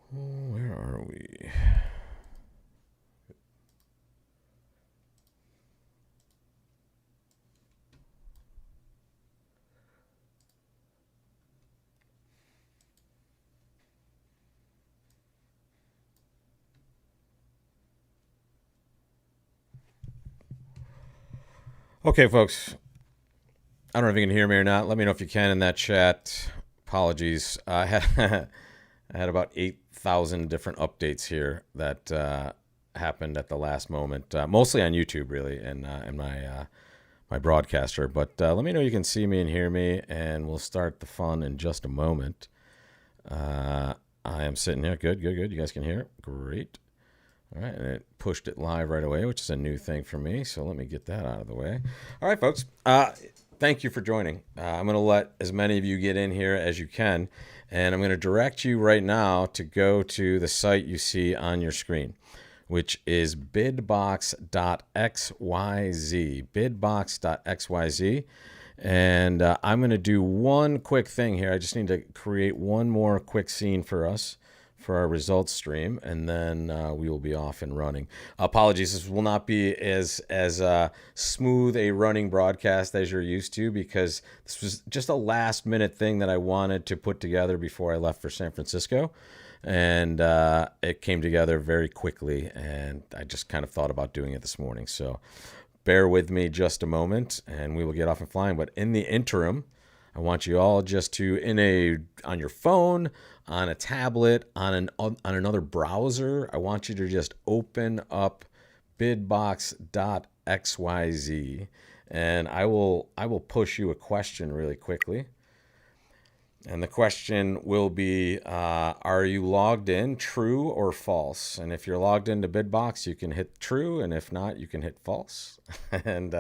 Where are we? Okay, folks. I don't know if you can hear me or not. Let me know if you can in that chat. Apologies. I had I had about 8,000 different updates here that happened at the last moment, mostly on YouTube, really, and my broadcaster. But let me know you can see me and hear me, and we'll start the fun in just a moment. I am sitting here. Good, good, good. You guys can hear? Great. All right, and it pushed it live right away, which is a new thing for me. So let me get that out of the way. All right, folks. Thank you for joining. I'm going to let as many of you get in here as you can, and I'm going to direct you right now to go to the site you see on your screen, which is bidbox.xyz. Bidbox.xyz. And I'm going to do one quick thing here. I just need to create one more quick scene for us for our results stream, and then we will be off and running. Apologies, this will not be as smooth a running broadcast as you're used to, because this was just a last minute thing that I wanted to put together before I left for San Francisco. And it came together very quickly, and I just kind of thought about doing it this morning. So bear with me just a moment, and we will get off and flying. But in the interim, I want you all just to, on your phone, on a tablet, on another browser, I want you to just open up bidbox.xyz, and I will push you a question really quickly. And the question will be, are you logged in, true or false? And if you're logged into Bidbox, you can hit true. And if not, you can hit false. And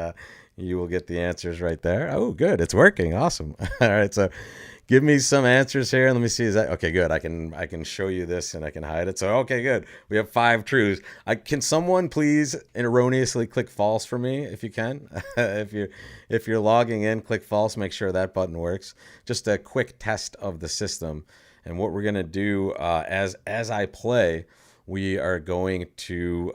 you will get the answers right there. Oh, good. It's working. Awesome. All right. So give me some answers here. Let me see. Is that okay? Good. I can show you this and I can hide it. So, okay, good. We have 5 trues. Can someone please erroneously click false for me if you can? if you're logging in, click false. Make sure that button works. Just a quick test of the system. And what we're going to do as I play, we are going to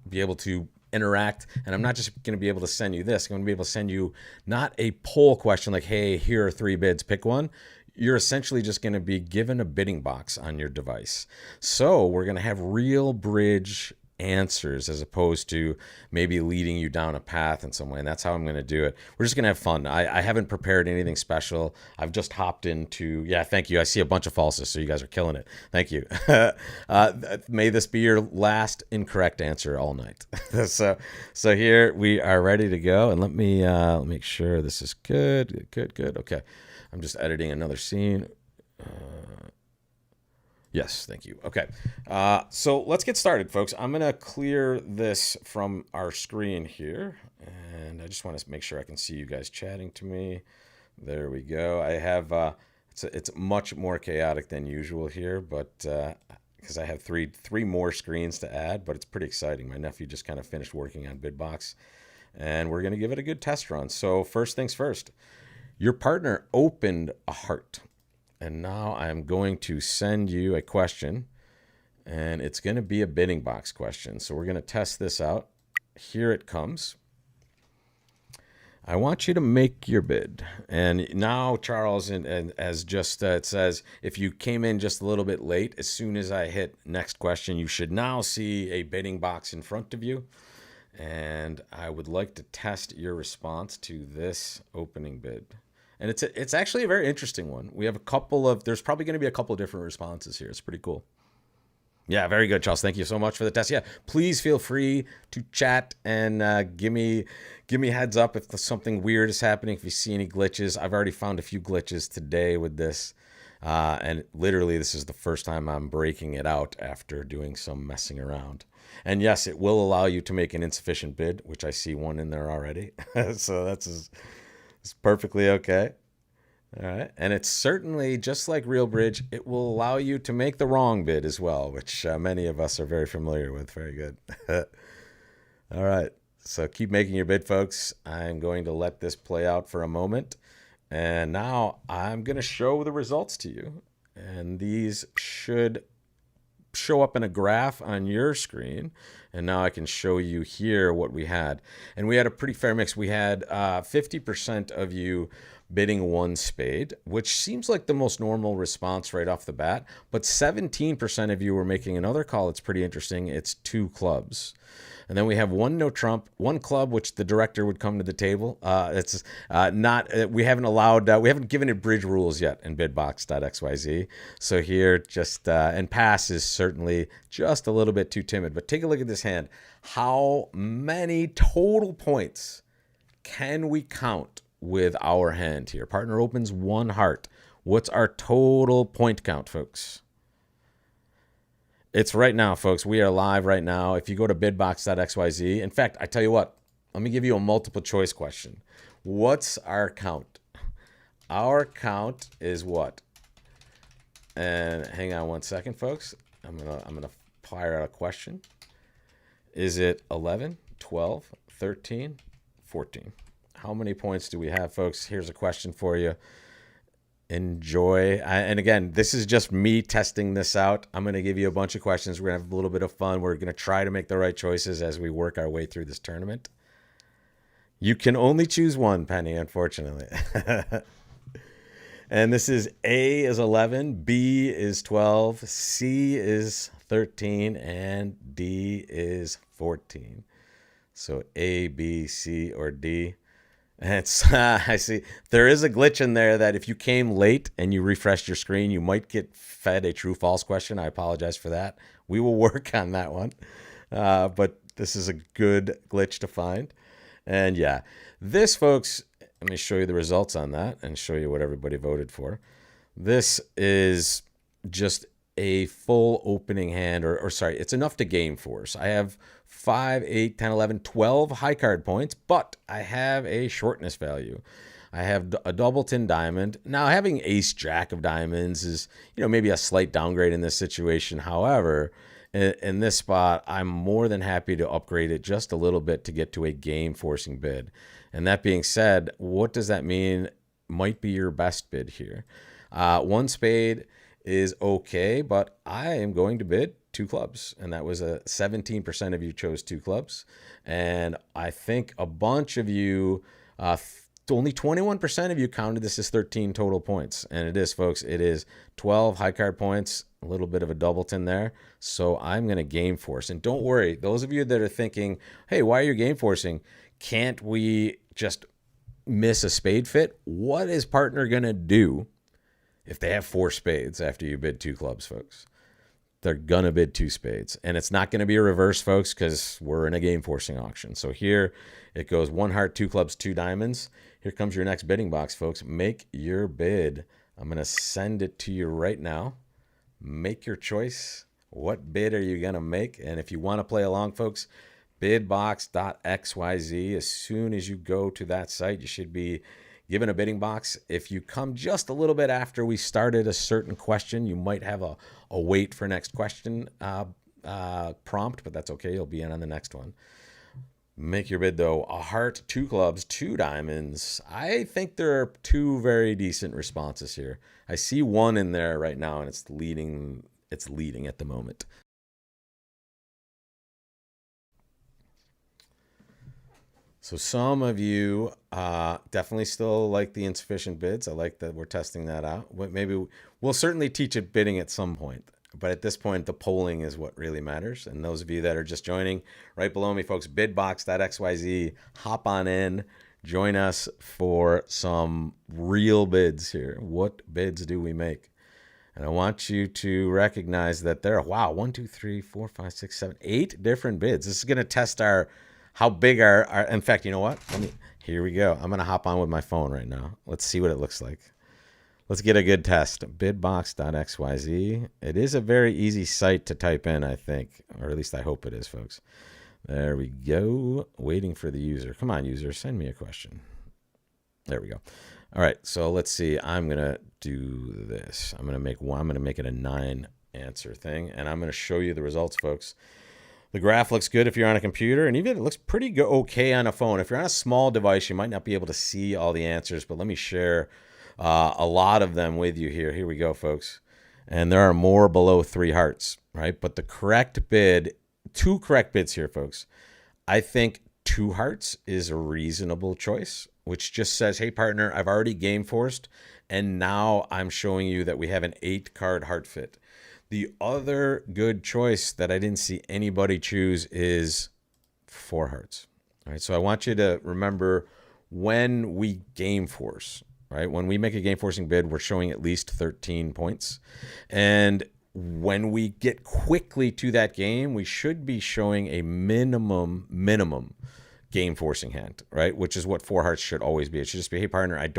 be able to interact, and I'm not just going to be able to send you this. I'm going to be able to send you not a poll question like, hey, here are 3 bids, pick one. You're essentially just going to be given a bidding box on your device. So we're going to have real bridge answers as opposed to maybe leading you down a path in some way. And that's how I'm going to do it. We're just going to have fun. I haven't prepared anything special. I've just hopped into, thank you. I see a bunch of falses, so you guys are killing it. Thank you. May this be your last incorrect answer all night. So here we are ready to go. And let me make sure this is good. Okay. I'm just editing another scene. Yes, thank you. Okay, so let's get started, folks. I'm going to clear this from our screen here, and I just want to make sure I can see you guys chatting to me. There we go. I have, it's much more chaotic than usual here, but because I have three more screens to add, but it's pretty exciting. My nephew just kind of finished working on Bidbox, and we're going to give it a good test run. So first things first, your partner opened a heart. And now I'm going to send you a question, and it's going to be a bidding box question. So we're going to test this out. Here it comes. I want you to make your bid. And now, Charles, and as just it says, if you came in just a little bit late, as soon as I hit next question, you should now see a bidding box in front of you. And I would like to test your response to this opening bid. And it's actually a very interesting one. We have there's probably going to be a couple of different responses here. It's pretty cool. Yeah, very good, Charles. Thank you so much for the test. Yeah, please feel free to chat and give me heads up if something weird is happening, if you see any glitches. I've already found a few glitches today with this. And literally, this is the first time I'm breaking it out after doing some messing around. And yes, it will allow you to make an insufficient bid, which I see one in there already. So it's perfectly okay. All right. And it's certainly, just like Real Bridge, it will allow you to make the wrong bid as well, which many of us are very familiar with. Very good. All right. So keep making your bid, folks. I'm going to let this play out for a moment, And now I'm going to show the results to you. And these should show up in a graph on your screen. And now I can show you here what we had. And we had a pretty fair mix. We had 50% of you bidding one spade, which seems like the most normal response right off the bat. But 17% of you were making another call. It's pretty interesting. It's two clubs. And then we have one no trump, one club, which the director would come to the table. It's not, we haven't allowed, we haven't given it bridge rules yet in bidbox.xyz. So here just, and pass is certainly just a little bit too timid. But take a look at this hand. How many total points can we count with our hand here? Partner opens one heart. What's our total point count, folks? It's right now, folks. We are live right now. If you go to bidbox.xyz, in fact, I tell you what, let me give you a multiple choice question. What's our count? Our count is what? And hang on one second, folks. I'm gonna fire out a question. Is it 11, 12, 13, 14? How many points do we have, folks? Here's a question for you. Enjoy. And again, this is just me testing this out. I'm going to give you a bunch of questions. We're going to have a little bit of fun. We're going to try to make the right choices as we work our way through this tournament. You can only choose one, Penny, unfortunately. And this is A is 11, B is 12, C is 13, and D is 14. So A, B, C, or D. It's I see there is a glitch in there that if you came late and you refreshed your screen, you might get fed a true false question. I apologize for that. We will work on that one. But this is a good glitch to find. And yeah, this, folks, let me show you the results on that and show you what everybody voted for. This is just a full opening hand, or sorry, it's enough to game force. I have 5, 8, 10, 11, 12 high card points, but I have a shortness value. I have a doubleton diamond. Now, having ace jack of diamonds is, maybe a slight downgrade in this situation. However, in this spot, I'm more than happy to upgrade it just a little bit to get to a game forcing bid. And that being said, what does that mean might be your best bid here? One spade is okay, but I am going to bid two clubs. And that was 17% of you chose two clubs. And I think a bunch of you, only 21% of you counted this as 13 total points. And it is, folks, it is 12 high card points, a little bit of a doubleton there. So I'm going to game force. And don't worry, those of you that are thinking, hey, why are you game forcing? Can't we just miss a spade fit? What is partner going to do if they have 4 spades after you bid 2 clubs, folks? They're going to bid 2 spades. And it's not going to be a reverse, folks, because we're in a game forcing auction. So here it goes 1 heart, 2 clubs, 2 diamonds. Here comes your next bidding box, folks. Make your bid. I'm going to send it to you right now. Make your choice. What bid are you going to make? And if you want to play along, folks, bidbox.xyz. As soon as you go to that site, you should be given a bidding box. If you come just a little bit after we started a certain question, you might have a wait for next question prompt, but that's okay. You'll be in on the next one. Make your bid, though. A heart, 2 clubs, 2 diamonds. I think there are 2 very decent responses here. I see 1 in there right now, and it's leading at the moment. So some of you definitely still like the insufficient bids. I like that we're testing that out. Maybe we'll certainly teach it bidding at some point. But at this point, the polling is what really matters. And those of you that are just joining, right below me, folks, bidbox.xyz, hop on in. Join us for some real bids here. What bids do we make? And I want you to recognize that there are, wow, 1, 2, 3, 4, 5, 6, 7, 8 different bids. This is going to test how big our, in fact, you know what? Here we go. I'm going to hop on with my phone right now. Let's see what it looks like. Let's get a good test. Bidbox.xyz. It is a very easy site to type in, I think, or at least I hope it is, folks. There we go. Waiting for the user. Come on, user, send me a question. There we go. All right, so let's see. I'm going to do this. I'm going to make it a 9 answer thing, and I'm going to show you the results, folks. The graph looks good if you're on a computer, and even it looks pretty okay on a phone. If you're on a small device, you might not be able to see all the answers, but let me share a lot of them with you here. Here we go, folks. And there are more below 3 hearts, right? But the correct bid, 2 correct bids here, folks. I think 2 hearts is a reasonable choice, which just says, hey, partner, I've already game forced, and now I'm showing you that we have an 8-card heart fit. The other good choice that I didn't see anybody choose is 4 hearts. All right, so I want you to remember when we game force, right? When we make a game forcing bid, we're showing at least 13 points. And when we get quickly to that game, we should be showing a minimum game forcing hand, right? Which is what 4 hearts should always be. It should just be, hey partner, I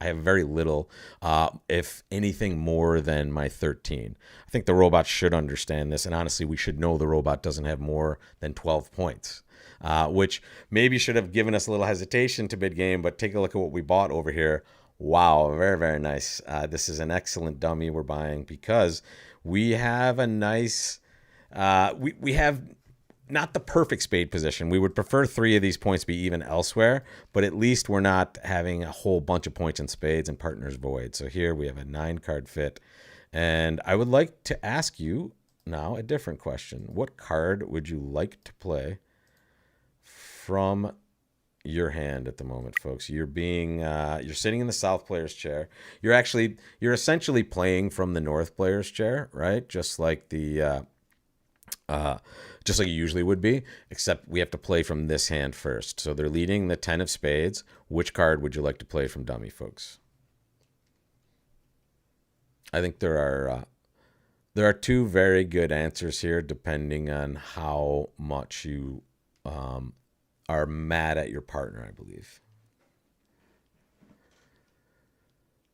have very little, if anything more than my 13. I think the robot should understand this. And honestly, we should know the robot doesn't have more than 12 points, which maybe should have given us a little hesitation to bid game, but take a look at what we bought over here. Wow, very, very nice. This is an excellent dummy we're buying because we have a nice, we have not the perfect spade position. We would prefer 3 of these points be even elsewhere, but at least we're not having a whole bunch of points in spades and partners void. So here we have a 9-card fit. And I would like to ask you now a different question. What card would you like to play from your hand at the moment, folks? You're sitting in the South player's chair. You're essentially playing from the North player's chair, right? Just like you usually would be, except we have to play from this hand first. So they're leading the 10 of spades. Which card would you like to play from dummy, folks? I think there are 2 very good answers here, depending on how much you are mad at your partner, I believe.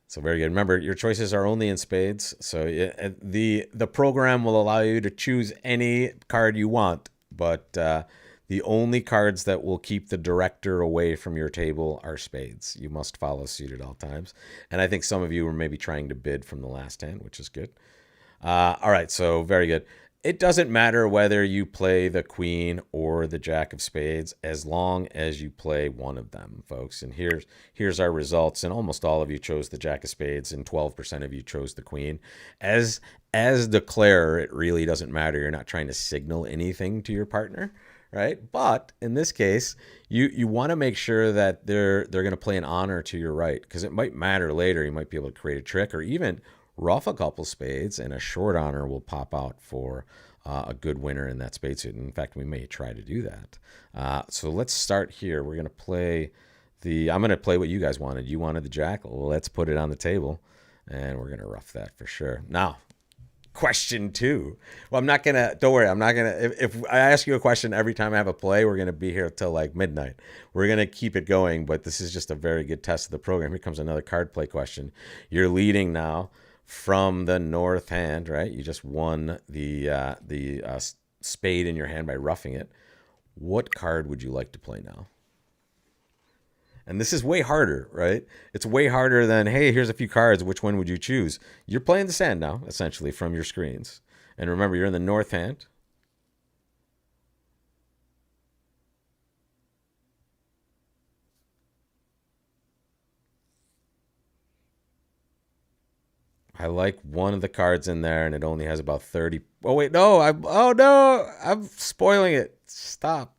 So very good. Remember, your choices are only in spades. So the program will allow you to choose any card you want, but the only cards that will keep the director away from your table are spades. You must follow suit at all times. And I think some of you were maybe trying to bid from the last hand, which is good. All right, so very good. It doesn't matter whether you play the queen or the jack of spades, as long as you play one of them, folks. And here's our results. And almost all of you chose the jack of spades, and 12% of you chose the queen. As declarer, it really doesn't matter. You're not trying to signal anything to your partner, right? But in this case, you want to make sure that they're going to play an honor to your right, because it might matter later. You might be able to create a trick or even ruff a couple spades, and a short honor will pop out for a good winner in that spade suit. In fact, we may try to do that. So let's start here. We're going to play I'm going to play what you guys wanted. You wanted the jack. Let's put it on the table, and we're going to ruff that for sure. Now, question 2. Well, don't worry. I'm not going to, if I ask you a question every time I have a play, we're going to be here till like midnight. We're going to keep it going, but this is just a very good test of the program. Here comes another card play question. You're leading now from the north hand, right? You just won the spade in your hand by roughing it. What card would you like to play now? And this is way harder, right? It's way harder than, hey, here's a few cards. Which one would you choose? You're playing the sand now, essentially, from your screens. And remember, you're in the north hand. I like one of the cards in there, and it only has about 30. Oh, wait, no. I'm spoiling it. Stop.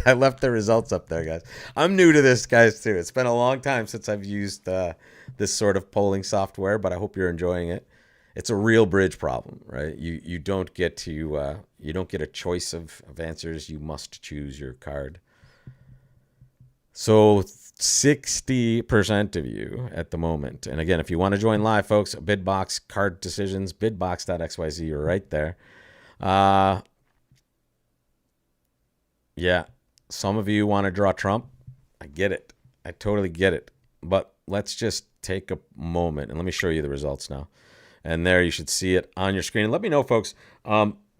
I left the results up there, guys. I'm new to this, guys, too. It's been a long time since I've used this sort of polling software, but I hope you're enjoying it. It's a real bridge problem, right? You don't get a choice of answers. You must choose your card. So 60% of you at the moment. And again, if you want to join live, folks, Bidbox card decisions, bidbox.xyz, you're right there. Yeah, some of you want to draw Trump. I get it. I totally get it. But let's just take a moment and let me show you the results now. And there you should see it on your screen. And let me know, folks,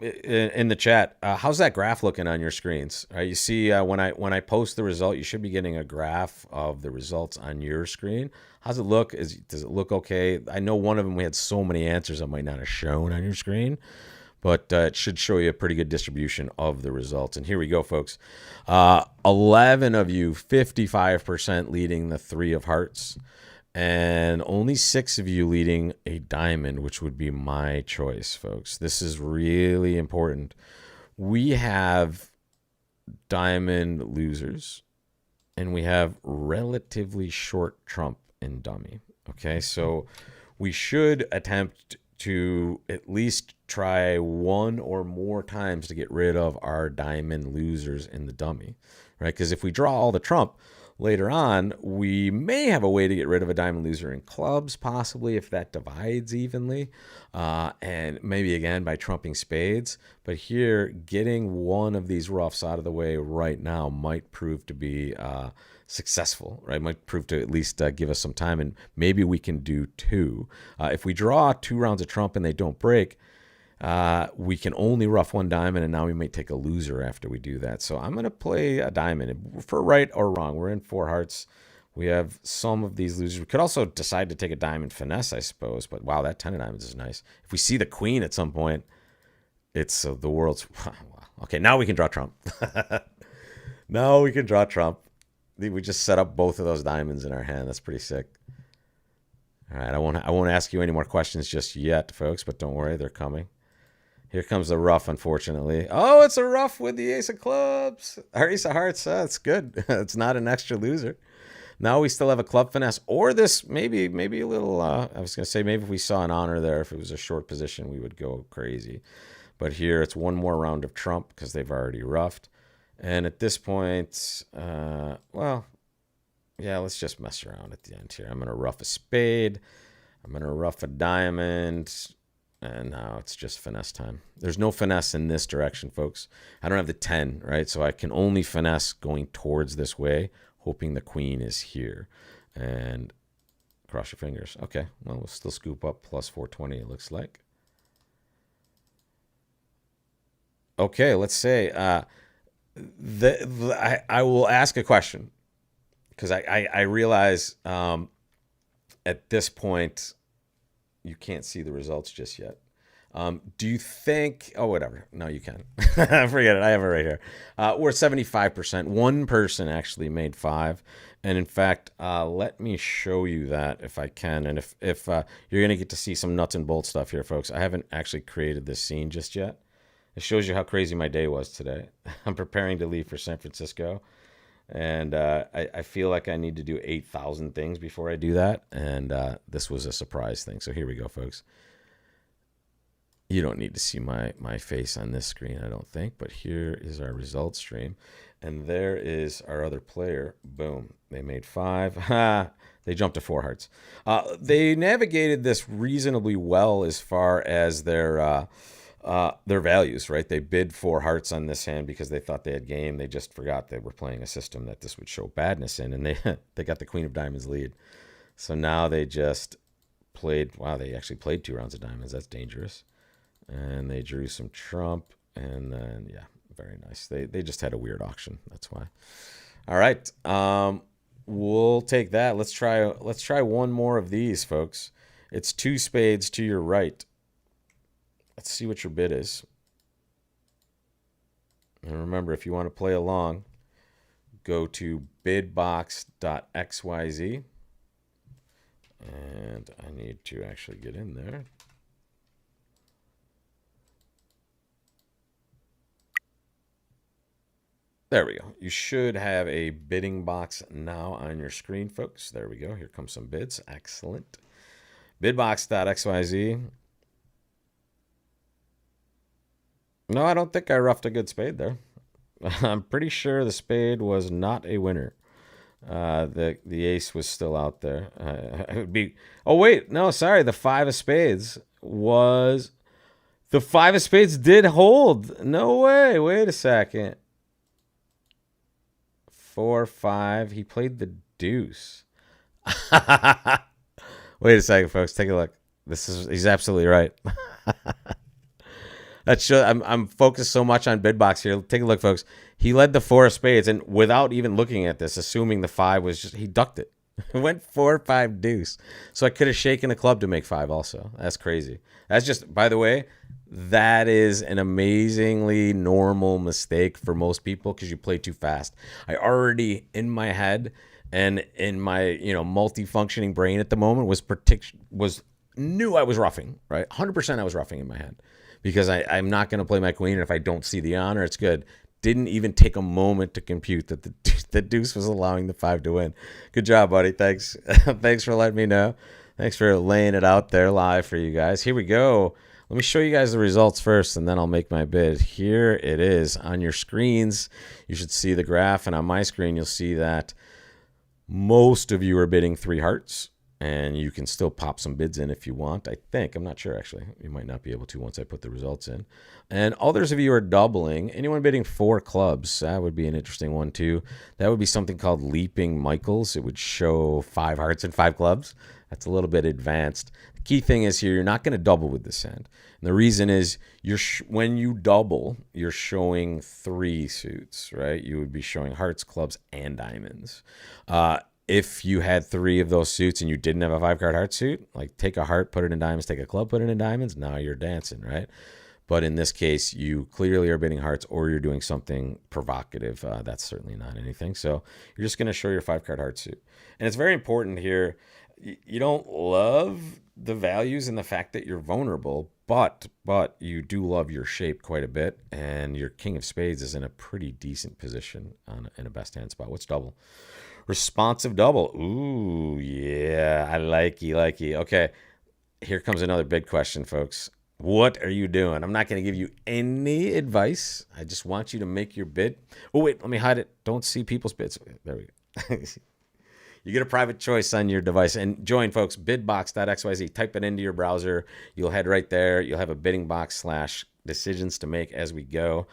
in the chat, how's that graph looking on your screens? You see, when I post the result, you should be getting a graph of the results on your screen. How's it look? Does it look okay? I know one of them we had so many answers that might not have shown on your screen, but it should show you a pretty good distribution of the results. And here we go, folks. 11 of you, 55% leading the 3 of hearts, and only 6 of you leading a diamond, which would be my choice, folks. This is really important. We have diamond losers, and we have relatively short trump in dummy. Okay, so we should attempt to at least try 1 or more times to get rid of our diamond losers in the dummy, right? Because if we draw all the trump later on, we may have a way to get rid of a diamond loser in clubs, possibly if that divides evenly, and maybe again by trumping spades. But here, getting one of these roughs out of the way right now might prove to be successful, right? Might prove to at least give us some time, and maybe we can do 2. If we draw 2 rounds of trump and they don't break, we can only rough 1 diamond, and now we might take a loser after we do that. So I'm going to play a diamond for right or wrong. We're in 4 hearts. We have some of these losers. We could also decide to take a diamond finesse, I suppose. But wow, that 10 of diamonds is nice. If we see the queen at some point, it's the world's... Okay, now we can draw trump. Now we can draw trump. We just set up both of those diamonds in our hand. That's pretty sick. All right, I won't ask you any more questions just yet, folks, but don't worry, they're coming. Here comes the rough, unfortunately. Oh, it's a rough with the ace of clubs. Or ace of hearts. That's good. It's not an extra loser. Now we still have a club finesse, or this maybe a little, I was going to say maybe if we saw an honor there, if it was a short position, we would go crazy. But here it's 1 more round of trump because they've already roughed. And at this point, well, yeah, let's just mess around at the end here. I'm going to rough a spade. I'm going to rough a diamond. And now it's just finesse time. There's no finesse in this direction, folks. I don't have the 10, right? So I can only finesse going towards this way, hoping the queen is here. And cross your fingers. Okay, well, we'll still scoop up plus 420, it looks like. Okay, let's say... I will ask a question, because I realize at this point you can't see the results just yet. Do you think... Oh, whatever. No, you can. Forget it. I have it right here. We're at 75%. 1 person actually made 5. And in fact, let me show you that if I can. And if you're going to get to see some nuts and bolts stuff here, folks. I haven't actually created this scene just yet. It shows you how crazy my day was today. I'm preparing to leave for San Francisco, and I feel like I need to do 8,000 things before I do that, and this was a surprise thing. So here we go, folks. You don't need to see my face on this screen, I don't think, but here is our results stream, and there is our other player. Boom. They made 5. Ha! They jumped to 4 hearts. They navigated this reasonably well as far as their values, right? They bid 4 hearts on this hand because they thought they had game. They just forgot they were playing a system that this would show badness in, and they got the queen of diamonds lead. So now they just played... Wow, they actually played 2 rounds of diamonds. That's dangerous. And they drew some trump, and then, yeah, very nice. They just had a weird auction. That's why. All right. We'll take that. Let's try 1 more of these, folks. It's 2 spades to your right. Let's see what your bid is. And remember, if you want to play along, go to bidbox.xyz. And I need to actually get in there. There we go. You should have a bidding box now on your screen, folks. There we go. Here comes some bids. Excellent. Bidbox.xyz. No, I don't think I roughed a good spade there. I'm pretty sure the spade was not a winner. The ace was still out there. It would be... Oh, wait. No, sorry. The 5 of spades was... The 5 of spades did hold. No way. Wait a second. 4, 5. He played the deuce. Wait a second, folks. Take a look. He's absolutely right. I'm focused so much on Bidbox here. Take a look, folks. He led the 4 of spades, and without even looking at this, assuming the 5 was just... He ducked it. It went 4-5 deuce. So I could have shaken a club to make 5 also. That's crazy. That's just, by the way, that is an amazingly normal mistake for most people because you play too fast. I already, in my head and in my, multi-functioning brain at the moment was knew I was roughing, right? 100% I was roughing in my head because I'm not going to play my queen. And if I don't see the honor, it's good. Didn't even take a moment to compute that the deuce was allowing the 5 to win. Good job, buddy. Thanks. Thanks for letting me know. Thanks for laying it out there live for you guys. Here we go. Let me show you guys the results first, and then I'll make my bid. Here it is on your screens. You should see the graph, and on my screen, you'll see that most of you are bidding 3 hearts, and you can still pop some bids in if you want. I think. I'm not sure, actually. You might not be able to once I put the results in. And others of you are doubling. Anyone bidding 4 clubs, that would be an interesting one, too. That would be something called Leaping Michaels. It would show 5 hearts and 5 clubs. That's a little bit advanced. The key thing is here, you're not going to double with this hand. And the reason is when you double, you're showing 3 suits, right? You would be showing hearts, clubs, and diamonds. If you had 3 of those suits and you didn't have a 5-card heart suit, like take a heart, put it in diamonds, take a club, put it in diamonds, now you're dancing, right? But in this case, you clearly are bidding hearts or you're doing something provocative. That's certainly not anything. So you're just going to show your 5-card heart suit. And it's very important here. You don't love the values and the fact that you're vulnerable, but you do love your shape quite a bit. And your king of spades is in a pretty decent position in a best hand spot. What's double? Responsive double. Ooh, yeah, I likey. Okay, here comes another big question, folks. What are you doing? I'm not going to give you any advice. I just want you to make your bid. Oh, wait, let me hide it. Don't see people's bids. There we go. You get a private choice on your device. And join, folks, bidbox.xyz. Type it into your browser. You'll head right there. You'll have a bidding box / decisions to make as we go.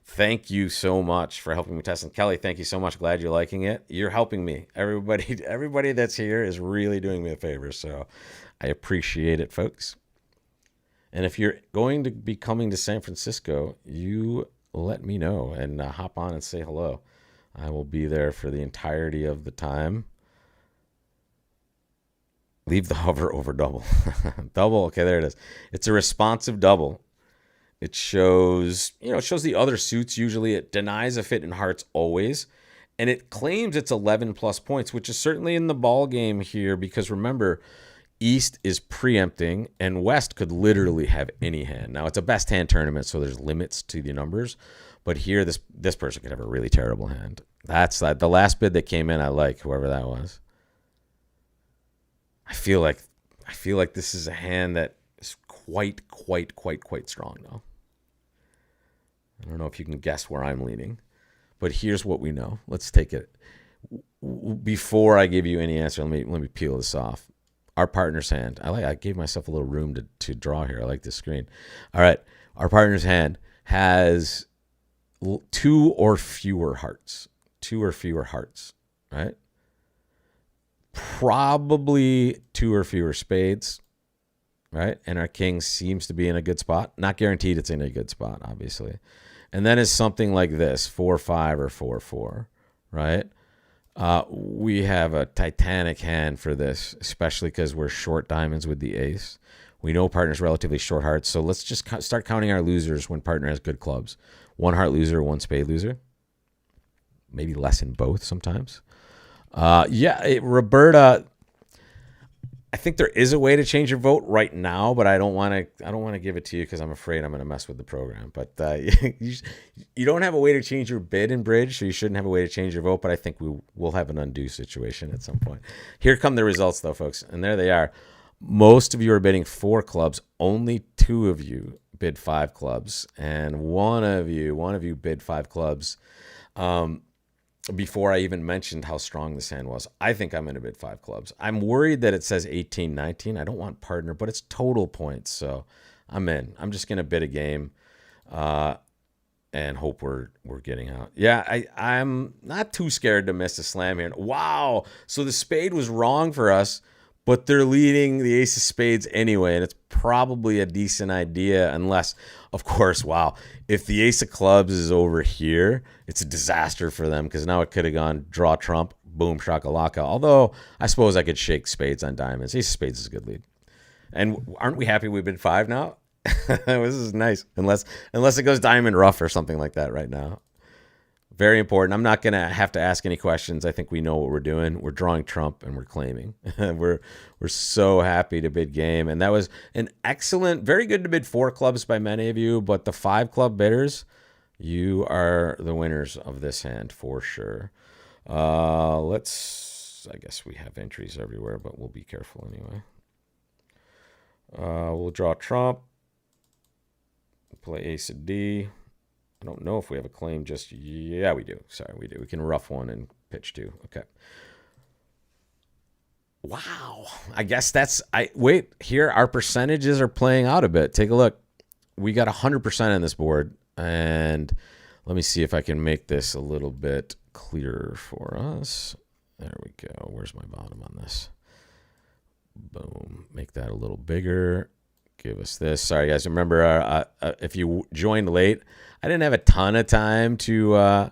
Thank you so much for helping me test. And Kelly, thank you so much. Glad you're liking it. You're helping me. Everybody that's here is really doing me a favor. So I appreciate it, folks. And if you're going to be coming to San Francisco, you let me know and hop on and say hello. I will be there for the entirety of the time. Leave the hover over double. Double. Okay, there it is. It's a responsive double. It shows, it shows the other suits. Usually it denies a fit in hearts always. And it claims it's 11 plus points, which is certainly in the ball game here because remember, East is preempting and West could literally have any hand. Now it's a best hand tournament, so there's limits to the numbers. But here, this person could have a really terrible hand. That's the last bid that came in. I like whoever that was. I feel like this is a hand that is quite strong though. I don't know if you can guess where I'm leaning, but here's what we know. Let's take it. Before I give you any answer, let me peel this off. Our partner's hand. I gave myself a little room to draw here. I like this screen. All right. Our partner's hand has 2 or fewer hearts. 2 or fewer hearts, right? Probably 2 or fewer spades, right? And our king seems to be in a good spot. Not guaranteed it's in a good spot, obviously. And then it's something like this, 4-5 or 4-4, right? We have a titanic hand for this, especially because we're short diamonds with the ace. We know partner's relatively short hearts, so let's just start counting our losers when partner has good clubs. 1 heart loser, 1 spade loser. Maybe less in both sometimes. Roberta, I think there is a way to change your vote right now, but I don't want to give it to you because I'm afraid I'm going to mess with the program. But you don't have a way to change your bid in bridge, so you shouldn't have a way to change your vote. But I think we will have an undo situation at some point. Here come the results, though, folks, and there they are. Most of you are bidding 4 clubs. Only 2 of you bid 5 clubs, and one of you bid 5 clubs. Before I even mentioned how strong this hand was. I think I'm going to bid 5 clubs. I'm worried that it says 18, 19. I don't want partner, but it's total points, so I'm in. I'm just going to bid a game and hope we're getting out. Yeah, I'm not too scared to miss a slam here. Wow, so the spade was wrong for us, but they're leading the ace of spades anyway, and it's probably a decent idea unless, of course, wow, if the ace of clubs is over here, it's a disaster for them because now it could have gone draw trump. boom shakalaka. Although I suppose I could shake spades on diamonds. Ace of spades is a good lead. And aren't we happy we've been 5 now? This is nice. Unless it goes diamond rough or something like that right now. Very important. I'm not going to have to ask any questions. I think we know what we're doing. We're drawing trump and we're claiming. we're so happy to bid game. And that was an excellent, very good to bid 4 clubs by many of you. But the 5 club bidders, you are the winners of this hand for sure. I guess we have entries everywhere, but we'll be careful anyway. We'll draw trump. Play ace of D. I don't know if we have a claim just... Yeah, we do. Sorry, we do. We can rough one and pitch 2. Okay. Wow. I guess that's... Wait, here our percentages are playing out a bit. Take a look. We got 100% on this board. And let me see if I can make this a little bit clearer for us. There we go. Where's my bottom on this? Boom. Make that a little bigger. Give us this. Sorry, guys. Remember, if you joined late, I didn't have a ton of time to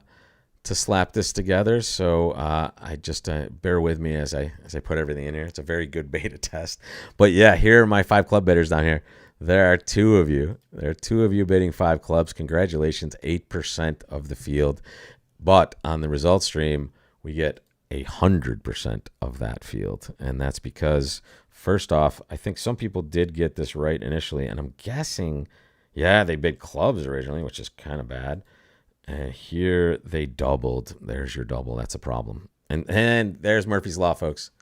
slap this together. So I just bear with me as I put everything in here. It's a very good beta test. But yeah, here are my 5 club bidders down here. There are 2 of you. There are 2 of you bidding 5 clubs. Congratulations, 8% of the field. But on the results stream, we get 100% of that field, and that's because, first off, I think some people did get this right initially, and I'm guessing, yeah, they bid clubs originally, which is kind of bad. And here they doubled. There's your double. That's a problem. And there's Murphy's Law, folks.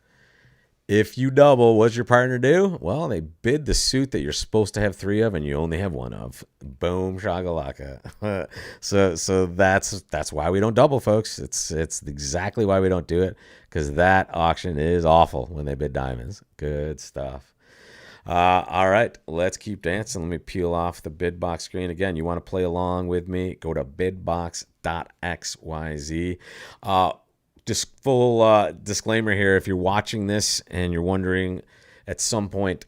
If you double, what's your partner do? Well, they bid the suit that you're supposed to have 3 of and you only have 1 of. Boom, shagalaka. so that's why we don't double, folks. It's exactly why we don't do it, because that auction is awful when they bid diamonds. Good stuff. All right, let's keep dancing. Let me peel off the Bidbox screen. Again, you want to play along with me, go to bidbox.xyz. Just full disclaimer here, if you're watching this and you're wondering at some point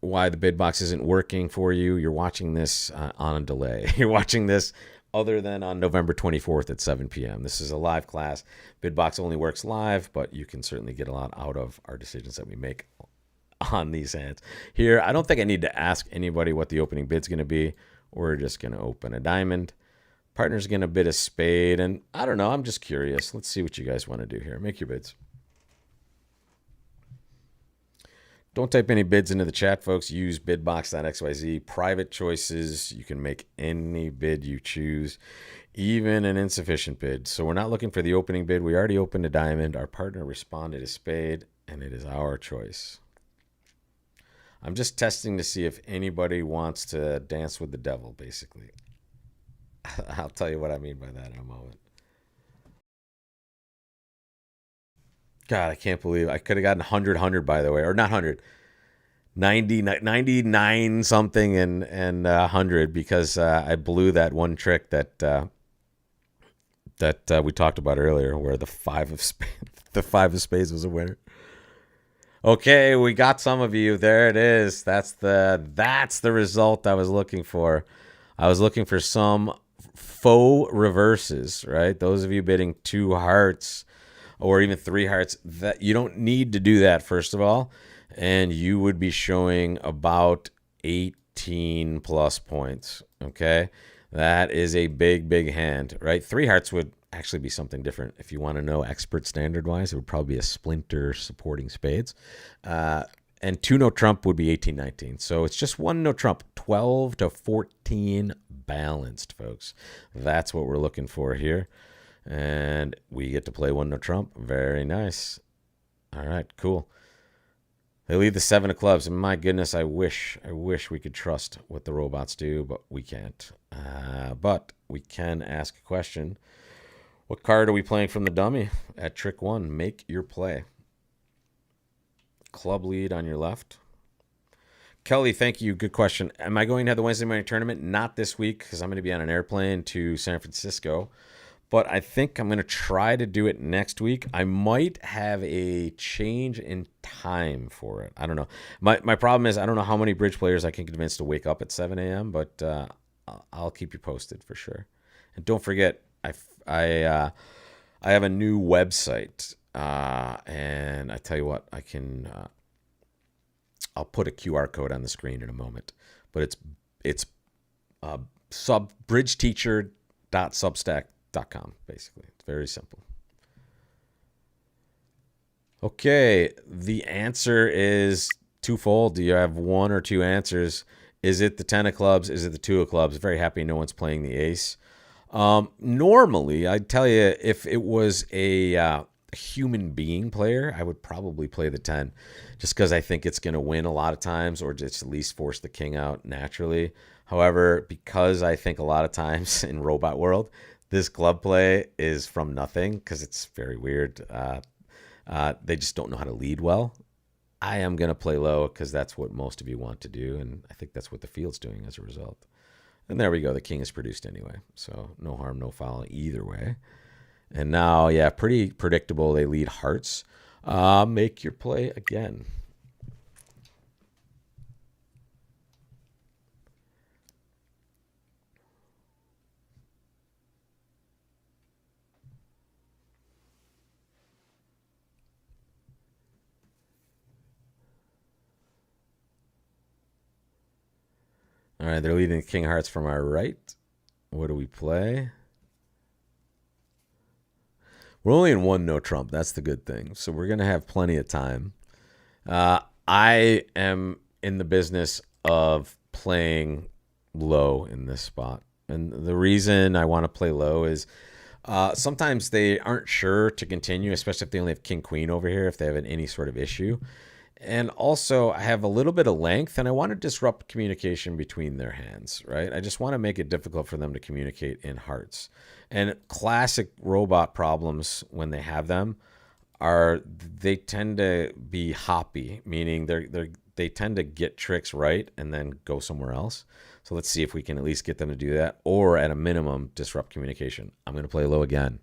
why the Bidbox isn't working for you, you're watching this on a delay. You're watching this other than on November 24th at 7 p.m. This is a live class. Bidbox only works live, but you can certainly get a lot out of our decisions that we make on these hands. Here, I don't think I need to ask anybody what the opening bid's going to be. We're just going to open a diamond. Partner's going to bid a spade, and I don't know. I'm just curious. Let's see what you guys want to do here. Make your bids. Don't type any bids into the chat, folks. Use bidbox.xyz. Private choices. You can make any bid you choose, even an insufficient bid. So we're not looking for the opening bid. We already opened a diamond. Our partner responded a spade, and it is our choice. I'm just testing to see if anybody wants to dance with the devil, basically. I'll tell you what I mean by that in a moment. God, I can't believe I could have gotten 100, by the way, or not 100, 99 something and 100 because I blew that one trick that we talked about earlier, where the 5 of spades was a winner. Okay, we got some of you. There it is. That's the result I was looking for. I was looking for some faux reverses, right? Those of you bidding 2 hearts or even 3 hearts, that you don't need to do that, first of all, and you would be showing about 18 plus points. Okay, that is a big hand, right? 3 hearts would actually be something different. If you want to know expert standard wise, it would probably be a splinter supporting spades. And 2 no trump would be 18, 19. So it's just 1 no trump, 12 to 14 balanced, folks. That's what we're looking for here. And we get to play 1 no trump. Very nice. All right, cool. They leave the 7 of clubs, and my goodness, I wish we could trust what the robots do, but we can't. But we can ask a question. What card are we playing from the dummy? At trick 1, make your play. Club lead on your left. Kelly, thank you. Good question. Am I going to have the Wednesday morning tournament? Not this week, because I'm going to be on an airplane to San Francisco. But I think I'm going to try to do it next week. I might have a change in time for it. I don't know. My problem is I don't know how many bridge players I can convince to wake up at 7 a.m., but I'll keep you posted for sure. And don't forget, I have a new website And I tell you what, I'll put a QR code on the screen in a moment, but it's bridgeteacher.substack.com. Basically, it's very simple. Okay, the answer is twofold. Do you have one or two answers? Is it the 10 of clubs? Is it the 2 of clubs? Very happy no one's playing the ace. Normally, I'd tell you if it was a human being player, I would probably play the 10 just because I think it's going to win a lot of times or just at least force the king out naturally. However, because I think a lot of times in Robot World, this club play is from nothing because it's very weird. They just don't know how to lead well. I am going to play low because that's what most of you want to do, and I think that's what the field's doing as a result. And there we go. The king is produced anyway, so no harm, no foul either way. And now, yeah, pretty predictable. They lead hearts. Make your play again. All right, they're leading king hearts from our right. What do we play? We're only in one no trump. That's the good thing. So we're going to have plenty of time. I am in the business of playing low in this spot. And the reason I want to play low is sometimes they aren't sure to continue, especially if they only have king queen over here, if they have any sort of issue. And also, I have a little bit of length, and I want to disrupt communication between their hands, right? I just want to make it difficult for them to communicate in hearts. And classic robot problems, when they have them, are they tend to be hoppy, meaning they tend to get tricks right and then go somewhere else. So let's see if we can at least get them to do that, or at a minimum, disrupt communication. I'm going to play low again.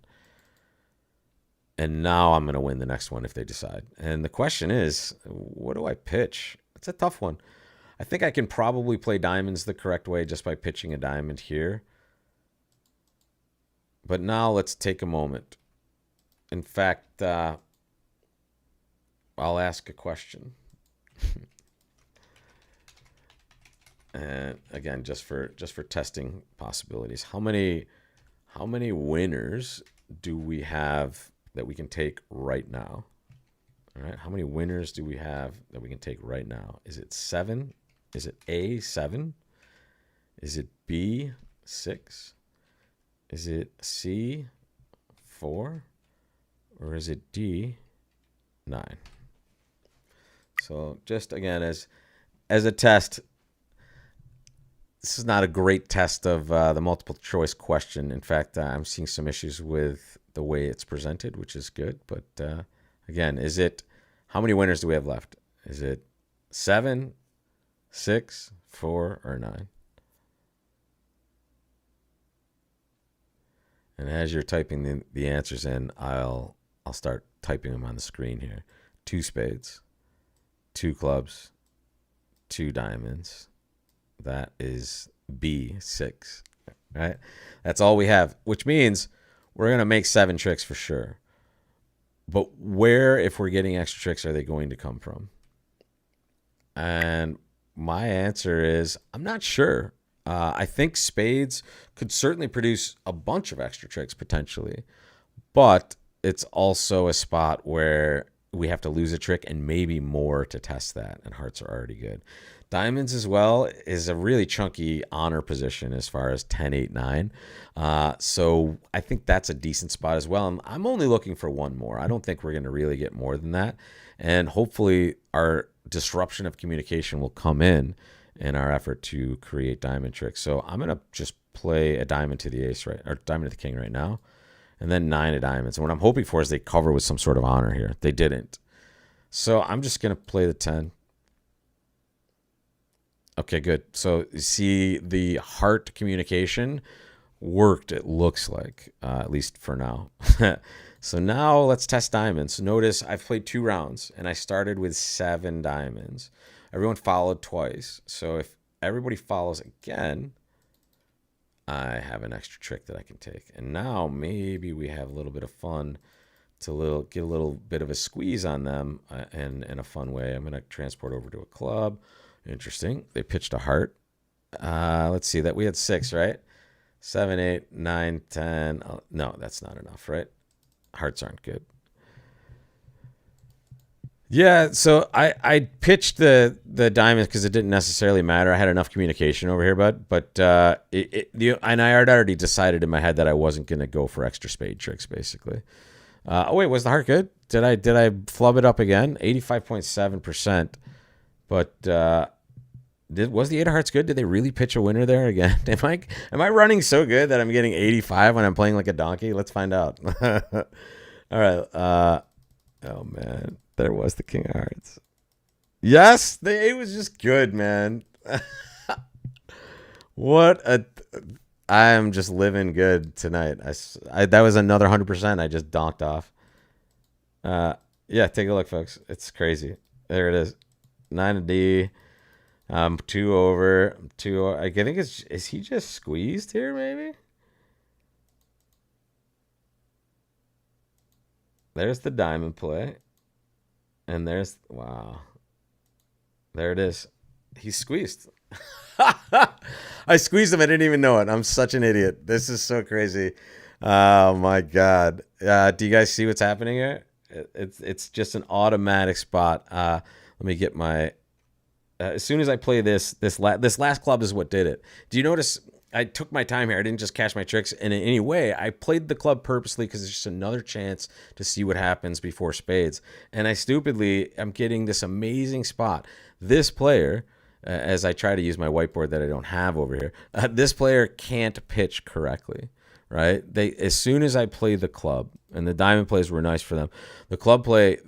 And now I'm going to win the next one if they decide. And the question is, what do I pitch? It's a tough one. I think I can probably play diamonds the correct way just by pitching a diamond here. But now let's take a moment. In fact, I'll ask a question. And again, just for testing possibilities. How many winners do we have that we can take right now? All right, how many winners do we have that we can take right now? Is it 7? Is it A, 7? Is it B, 6? Is it C, 4? Or is it D, 9? So just again, as a test, this is not a great test of the multiple choice question. In fact, I'm seeing some issues with the way it's presented, which is good. But again, how many winners do we have left? Is it 7, 6, 4, or 9? And as you're typing the answers in, I'll start typing them on the screen here. 2 spades, 2 clubs, 2 diamonds. That is B6, right? That's all we have, which means we're going to make 7 tricks for sure. But where, if we're getting extra tricks, are they going to come from? And my answer is I'm not sure. I think spades could certainly produce a bunch of extra tricks potentially, but it's also a spot where we have to lose a trick and maybe more to test that, and hearts are already good. Diamonds as well is a really chunky honor position as far as 10, 8, 9. So I think that's a decent spot as well. And I'm only looking for one more. I don't think we're going to really get more than that. And hopefully our disruption of communication will come in our effort to create diamond tricks. So I'm going to just play a diamond to the ace, right, or diamond to the king right now, and then 9 of diamonds. And what I'm hoping for is they cover with some sort of honor here. They didn't. So I'm just going to play the 10. Okay, good. So you see the heart communication worked, it looks like, at least for now. So now let's test diamonds. Notice I've played 2 rounds, and I started with 7 diamonds. Everyone followed twice. So if everybody follows again, I have an extra trick that I can take. And now maybe we have a little bit of fun to get a little bit of a squeeze on them in a fun way. I'm going to transport over to a club. Interesting. They pitched a heart. Let's see that we had 6, right? 7, 8, 9, 10. Oh, no, that's not enough, right? Hearts aren't good. Yeah, so I pitched the diamonds because it didn't necessarily matter. I had enough communication over here, bud. But and I had already decided in my head that I wasn't gonna go for extra spade tricks, basically. Oh wait, was the heart good? Did I flub it up again? 85.7%. But was the 8 of hearts good? Did they really pitch a winner there again? Am I running so good that I'm getting 85 when I'm playing like a donkey? Let's find out. All right. Oh man. There was the king of hearts. Yes, the 8 was just good, man. I am just living good tonight. That was another 100%. I just donked off. Yeah, take a look, folks. It's crazy. There it is. 9 of D. 2 over. 2. I think is he just squeezed here? Maybe. There's the diamond play. And wow. There it is. He's squeezed. I squeezed him. I didn't even know it. I'm such an idiot. This is so crazy. Oh my God. Do you guys see what's happening here? It's just an automatic spot. Let me get my, as soon as I play this last club is what did it. Do you notice I took my time here? I didn't just cash my tricks in any way. I played the club purposely because it's just another chance to see what happens before spades. And I'm getting this amazing spot. This player, as I try to use my whiteboard that I don't have over here, this player can't pitch correctly, right? As soon as I play the club, and the diamond plays were nice for them, the club play,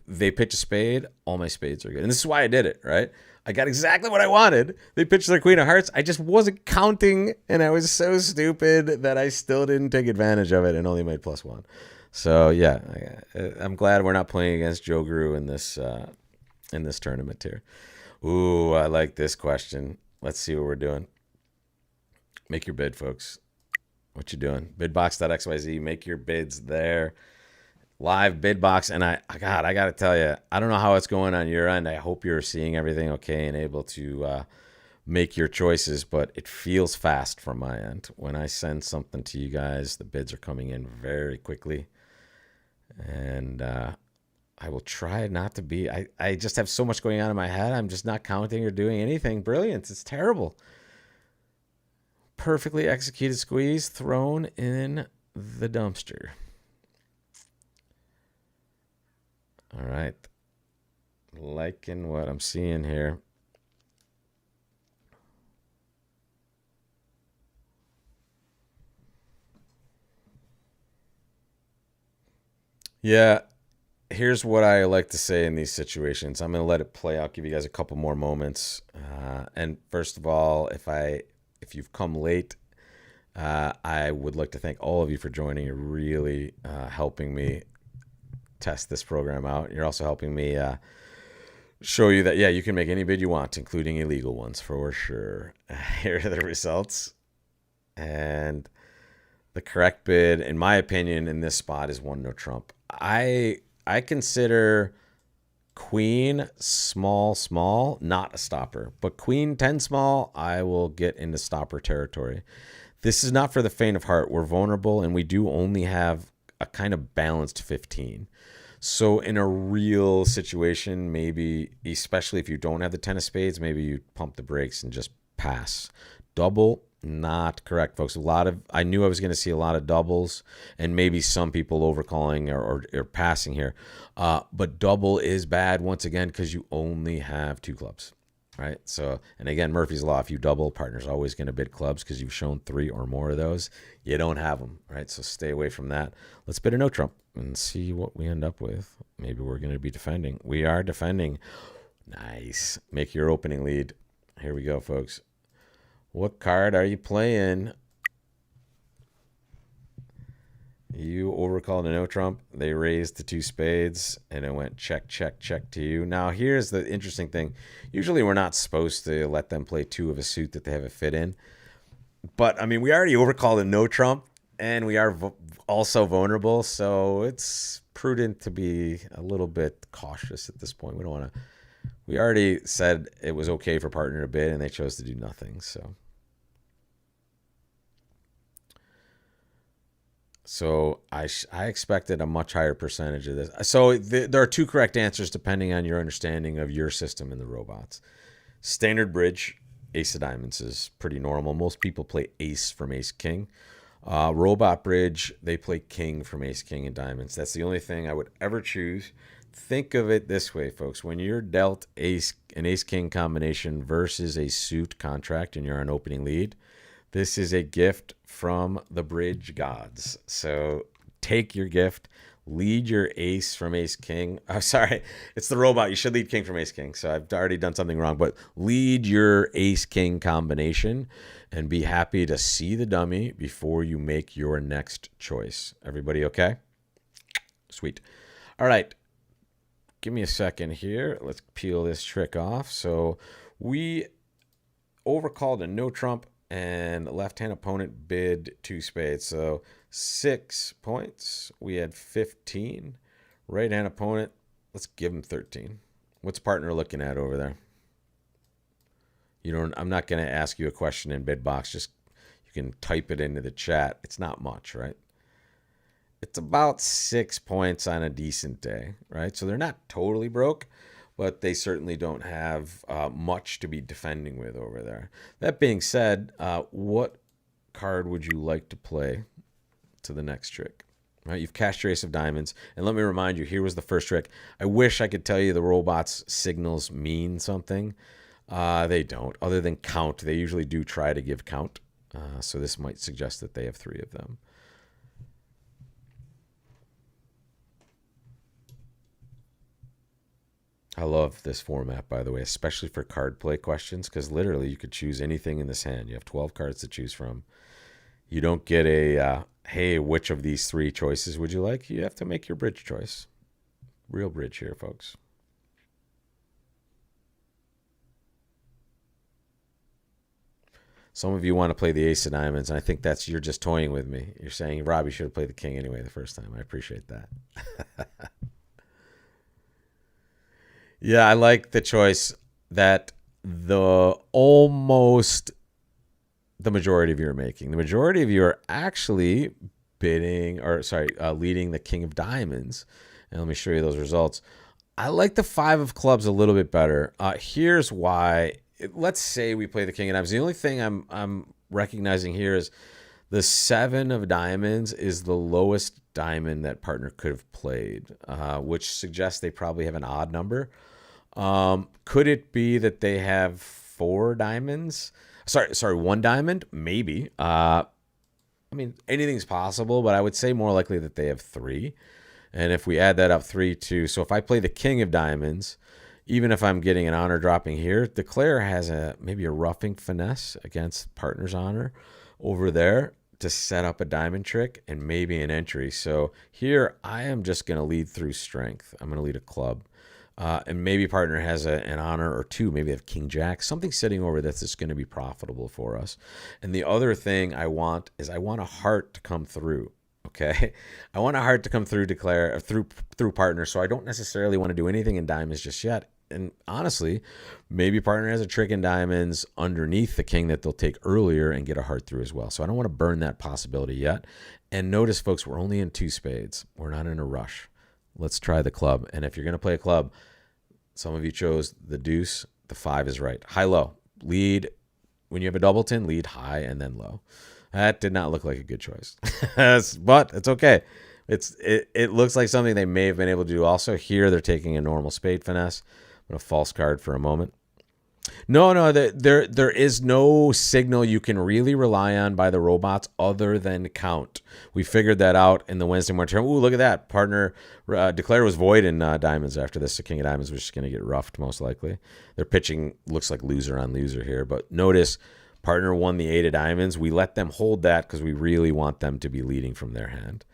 they pitch a spade, all my spades are good. And this is why I did it, right? I got exactly what I wanted. They pitched their queen of hearts. I just wasn't counting, and I was so stupid that I still didn't take advantage of it and only made +1. So yeah, I'm glad we're not playing against Joe Grew in this tournament here. Ooh, I like this question. Let's see what we're doing. Make your bid, folks. What you doing? Bidbox.xyz. Make your bids there. Live Bidbox, and I got to tell you, I don't know how it's going on your end. I hope you're seeing everything okay and able to make your choices, but it feels fast from my end. When I send something to you guys, the bids are coming in very quickly, and I will try not to be. I just have so much going on in my head. I'm just not counting or doing anything. Brilliant. It's terrible. Perfectly executed squeeze thrown in the dumpster. All right. Liking what I'm seeing here. Yeah. Here's what I like to say in these situations. I'm going to let it play out, give you guys a couple more moments. And first of all, if you've come late, I would like to thank all of you for joining. You're really helping me test this program out. You're also helping me show you that, yeah, you can make any bid you want, including illegal ones for sure. Here are the results. And the correct bid, in my opinion, in this spot is 1 no trump. I consider queen small, not a stopper. But queen 10 small, I will get into stopper territory. This is not for the faint of heart. We're vulnerable, and we do only have a kind of balanced 15. So in a real situation, maybe, especially if you don't have the 10 of spades, maybe you pump the brakes and just pass. Double, not correct, folks. I knew I was going to see a lot of doubles and maybe some people overcalling or passing here. But double is bad once again because you only have 2 clubs. Right. So, and again, Murphy's Law, if you double, partner's always going to bid clubs because you've shown 3 or more of those. You don't have them. Right. So stay away from that. Let's bid a no trump and see what we end up with. Maybe we're going to be defending. We are defending. Nice. Make your opening lead. Here we go, folks. What card are you playing? You overcalled a no trump. They raised to 2 spades, and it went check, check, check to you. Now, here's the interesting thing. Usually, we're not supposed to let them play 2 of a suit that they have a fit in. But, I mean, we already overcalled a no trump. and we are also vulnerable, so it's prudent to be a little bit cautious at this point. We don't want to. We already said it was okay for partner to bid, and they chose to do nothing. So I expected a much higher percentage of this. So there are two correct answers depending on your understanding of your system and the robots. Standard bridge, ace of diamonds is pretty normal. Most people play ace from ace king. Robot bridge, they play king from ace king and diamonds. That's the only thing I would ever choose. Think of it this way, folks. When you're dealt an ace king combination versus a suit contract and you're on opening lead, this is a gift from the bridge gods. So take your gift, lead your ace from ace king. Oh, sorry, it's the robot. You should lead king from ace king. So I've already done something wrong, but lead your ace king combination and be happy to see the dummy before you make your next choice. Everybody okay? Sweet. All right. Give me a second here. Let's peel this trick off. So we overcalled a no trump, and left-hand opponent bid 2 spades. So 6 points. We had 15. Right-hand opponent, let's give him 13. What's partner looking at over there? I'm not going to ask you a question in Bidbox. Just you can type it into the chat. It's not much, right? It's about 6 points on a decent day, right? So they're not totally broke, but they certainly don't have much to be defending with over there. That being said, what card would you like to play to the next trick? Right, you've cashed your ace of diamonds, and let me remind you, here was the first trick. I wish I could tell you the robots' signals mean something. They don't, other than count. They usually do try to give count, so this might suggest that they have 3 of them. I love this format, by the way, especially for card play questions, because literally you could choose anything in this hand. You have 12 cards to choose from. You don't get a, hey, which of these 3 choices would you like? You have to make your bridge choice. Real bridge here, folks. Some of you want to play the ace of diamonds, and I think you're just toying with me. You're saying, Rob, you should have played the king anyway the first time. I appreciate that. Yeah, I like the choice that the majority of you are making. The majority of you are actually leading the king of diamonds. And let me show you those results. I like the 5 of clubs a little bit better. Here's why. Let's say we play the king of diamonds. The only thing I'm recognizing here is the 7 of diamonds is the lowest diamond that partner could have played, which suggests they probably have an odd number. Could it be that they have 4 diamonds? Sorry, 1 diamond? Maybe. I mean, anything's possible, but I would say more likely that they have 3. And if we add that up, 3, 2. So if I play the king of diamonds, even if I'm getting an honor dropping here, Declare has maybe a roughing finesse against partner's honor over there to set up a diamond trick and maybe an entry. So here I am just going to lead through strength. I'm going to lead a club. And maybe partner has an honor or 2. Maybe they have king jack, something sitting over that's just going to be profitable for us. And the other thing I want a heart to come through. Okay, I want a heart to come through Declare through partner. So I don't necessarily want to do anything in diamonds just yet. And honestly, maybe partner has a trick in diamonds underneath the king that they'll take earlier and get a heart through as well. So I don't want to burn that possibility yet. And notice, folks, we're only in 2 spades. We're not in a rush. Let's try the club. And if you're going to play a club, some of you chose the deuce. The 5 is right. High-low. Lead. When you have a doubleton, lead high and then low. That did not look like a good choice. But it's okay. It looks like something they may have been able to do also. Here they're taking a normal spade finesse. I'm going to false card for a moment. No, there is no signal you can really rely on by the robots other than count. We figured that out in the Wednesday morning term. Ooh, look at that. Partner Declare was void in diamonds after this. The king of diamonds was just going to get roughed most likely. Their pitching looks like loser on loser here. But notice partner won the 8 of diamonds. We let them hold that because we really want them to be leading from their hand.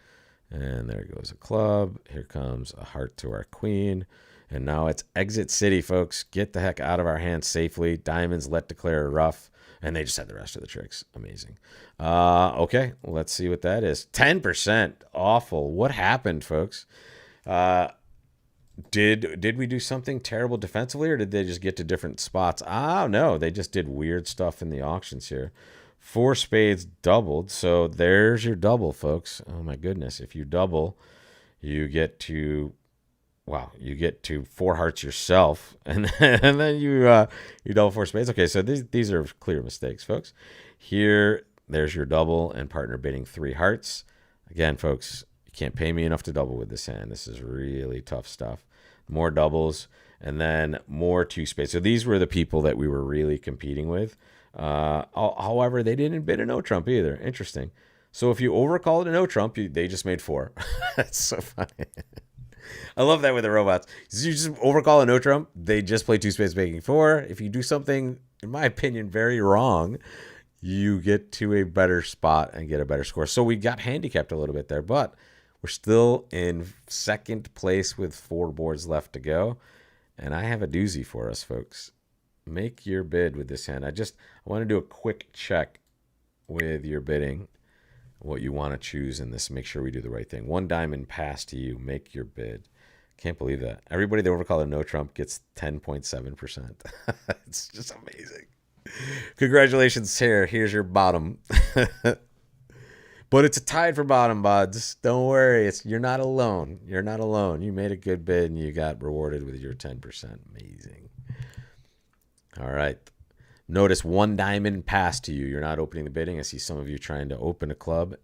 And there goes a club. Here comes a heart to our queen. And now it's exit city, folks. Get the heck out of our hands safely. Diamonds let Declare rough. And they just had the rest of the tricks. Amazing. Okay, let's see what that is. 10%. Awful. What happened, folks? Did we do something terrible defensively, or did they just get to different spots? No, they just did weird stuff in the auctions here. 4 spades doubled, so there's your double, folks. Oh my goodness. If you double, you get to you get to 4 hearts yourself, and then you double 4 spades. Okay, so these are clear mistakes, folks. Here, there's your double and partner bidding 3 hearts. Again, folks, you can't pay me enough to double with this hand. This is really tough stuff. More doubles, and then more 2 spades. So these were the people that we were really competing with. However, they didn't bid a no trump either. Interesting. So if you overcalled a no trump, they just made 4. That's so funny. I love that with the robots. You just overcall a no trump, they just play 2 spades making 4. If you do something, in my opinion, very wrong, you get to a better spot and get a better score. So we got handicapped a little bit there, but we're still in second place with 4 boards left to go. And I have a doozy for us, folks. Make your bid with this hand. I want to do a quick check with your bidding, what you want to choose in this. Make sure we do the right thing. 1 diamond pass to you. Make your bid. Can't believe that. Everybody that overcalled a no trump gets 10.7%. It's just amazing. Congratulations, Sarah. Here's your bottom. But it's a tied for bottom, buds. Don't worry. You're not alone. You're not alone. You made a good bid and you got rewarded with your 10%. Amazing. All right. Notice 1 diamond pass to you. You're not opening the bidding. I see some of you trying to open a club.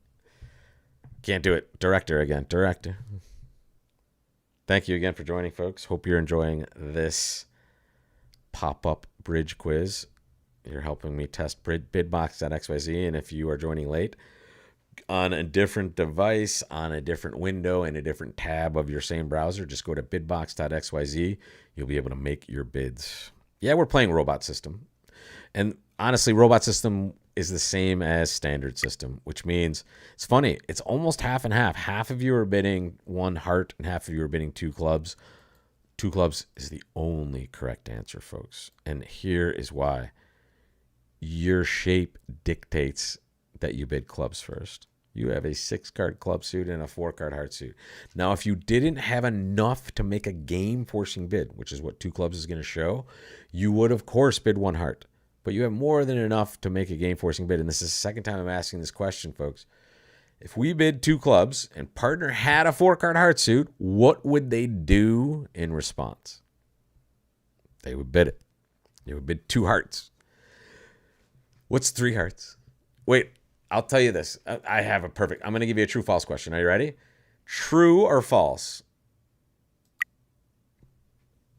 Can't do it. Director again. Director. Thank you again for joining, folks. Hope you're enjoying this pop-up bridge quiz. You're helping me test Bidbox.xyz. And if you are joining late on a different device, on a different window, in a different tab of your same browser, just go to Bidbox.xyz. You'll be able to make your bids. Yeah, we're playing Robot System. And honestly, Robot System is the same as Standard System, which means it's funny. It's almost half and half. Half of you are bidding 1 heart and half of you are bidding 2 clubs. 2 clubs is the only correct answer, folks. And here is why. Your shape dictates that you bid clubs first. You have a 6-card club suit and a 4-card heart suit. Now, if you didn't have enough to make a game-forcing bid, which is what 2 clubs is going to show, you would, of course, bid 1 heart. But you have more than enough to make a game-forcing bid. And this is the second time I'm asking this question, folks. If we bid 2 clubs and partner had a 4-card heart suit, what would they do in response? They would bid it. They would bid 2 hearts. What's 3 hearts? Wait, I'll tell you this. I have a perfect. I'm going to give you a true-false question. Are you ready? True or false?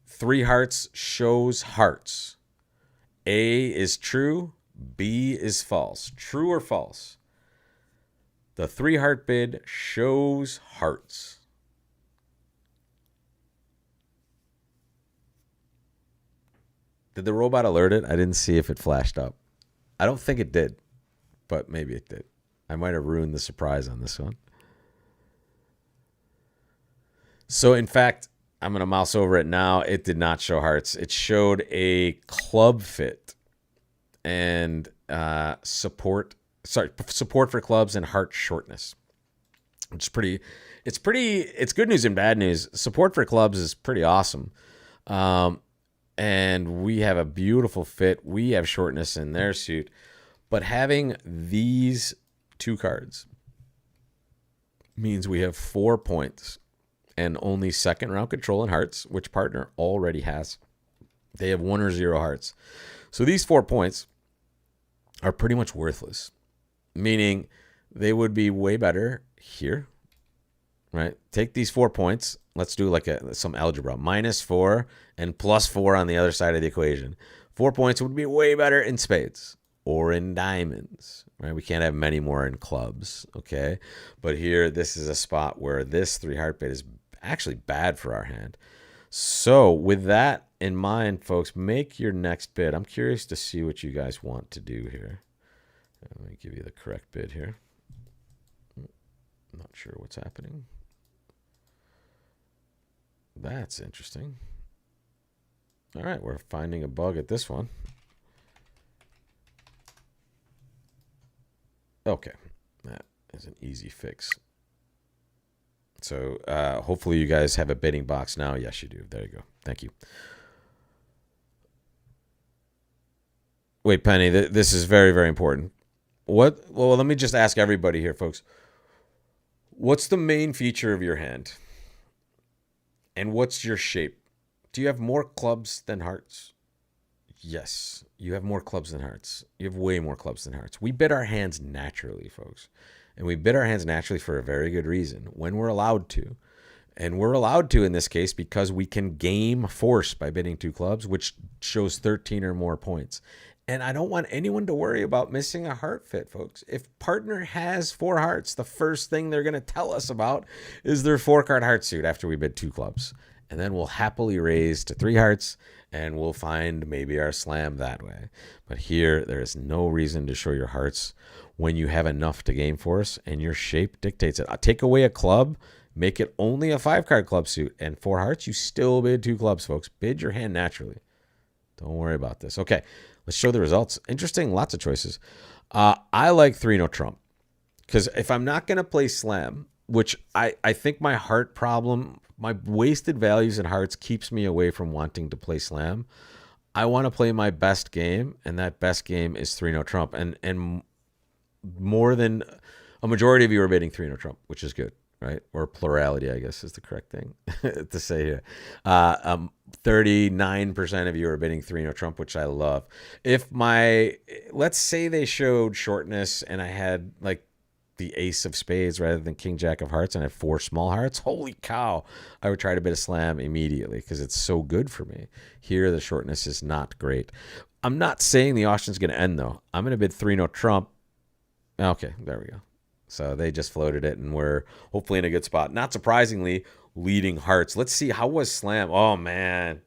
3 hearts shows hearts. A is true. B is false. True or false? The 3 heart bid shows hearts. Did the robot alert it? I didn't see if it flashed up. I don't think it did, but maybe it did. I might have ruined the surprise on this one. So, in fact, I'm going to mouse over it now. It did not show hearts. It showed a club fit and support for clubs and heart shortness. Which is pretty. It's good news and bad news. Support for clubs is pretty awesome. And we have a beautiful fit. We have shortness in their suit. But having these 2 cards means we have 4 points and only 2nd round control in hearts, which partner already has. They have 1 or 0 hearts. So these 4 points are pretty much worthless, meaning they would be way better here, right? Take these 4 points. Let's do like some algebra. -4 and +4 on the other side of the equation. 4 points would be way better in spades or in diamonds, right? We can't have many more in clubs, okay? But here, this is a spot where this 3 heart bid is actually bad for our hand. So with that in mind, folks, make your next bid. I'm curious to see what you guys want to do here. Let me give you the correct bid here. I'm not sure what's happening. That's interesting. All right, we're finding a bug at this one. Okay, that is an easy fix. So hopefully you guys have a bidding box now. Yes, you do. There you go. Thank you. Wait, Penny, this is very, very important. What? Well, let me just ask everybody here, folks. What's the main feature of your hand? And what's your shape? Do you have more clubs than hearts? Yes, you have more clubs than hearts. You have way more clubs than hearts. We bid our hands naturally, folks. And we bid our hands naturally for a very good reason when we're allowed to. And we're allowed to in this case because we can game force by bidding two clubs, which shows 13 or more points. And I don't want anyone to worry about missing a heart fit, folks. If partner has four hearts, the first thing they're going to tell us about is their four-card heart suit after we bid two clubs. And then we'll happily raise to three hearts and we'll find maybe our slam that way. But here, there is no reason to show your hearts when you have enough to game force and your shape dictates it. Take away a club, make it only a five-card club suit, and four hearts, you still bid two clubs, folks. Bid your hand naturally. Don't worry about this. Okay, let's show the results. Interesting, lots of choices. I like 3-no trump because if I'm not going to play slam, which I think my heart problem, my wasted values in hearts keeps me away from wanting to play slam. I want to play my best game, and that best game is 3-no trump. And more than a majority of you are bidding 3-no trump, which is good, right? Or plurality, I guess, is the correct thing to say here. 39% of you are bidding 3-no trump, which I love. If let's say they showed shortness and I had like the ace of spades rather than king jack of hearts and I have four small hearts, holy cow, I would try to bid a slam immediately because it's so good for me. Here, the shortness is not great. I'm not saying the auction's going to end, though. I'm going to bid 3-no trump. Okay, there we go. So they just floated it, and we're hopefully in a good spot. Not surprisingly, leading hearts. Let's see, how was slam? Oh, man.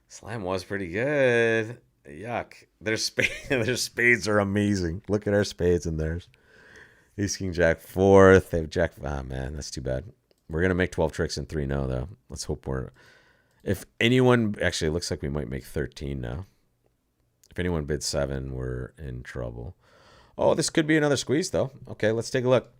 Slam was pretty good. Yuck. Their spades are amazing. Look at our spades and theirs. Ace, king, jack, fourth. They have jack. Ah, man, that's too bad. We're going to make 12 tricks in 3-no, though. Let's hope if anyone, actually, it looks like we might make 13 now. If anyone bids 7, we're in trouble. Oh, this could be another squeeze, though. Okay, let's take a look.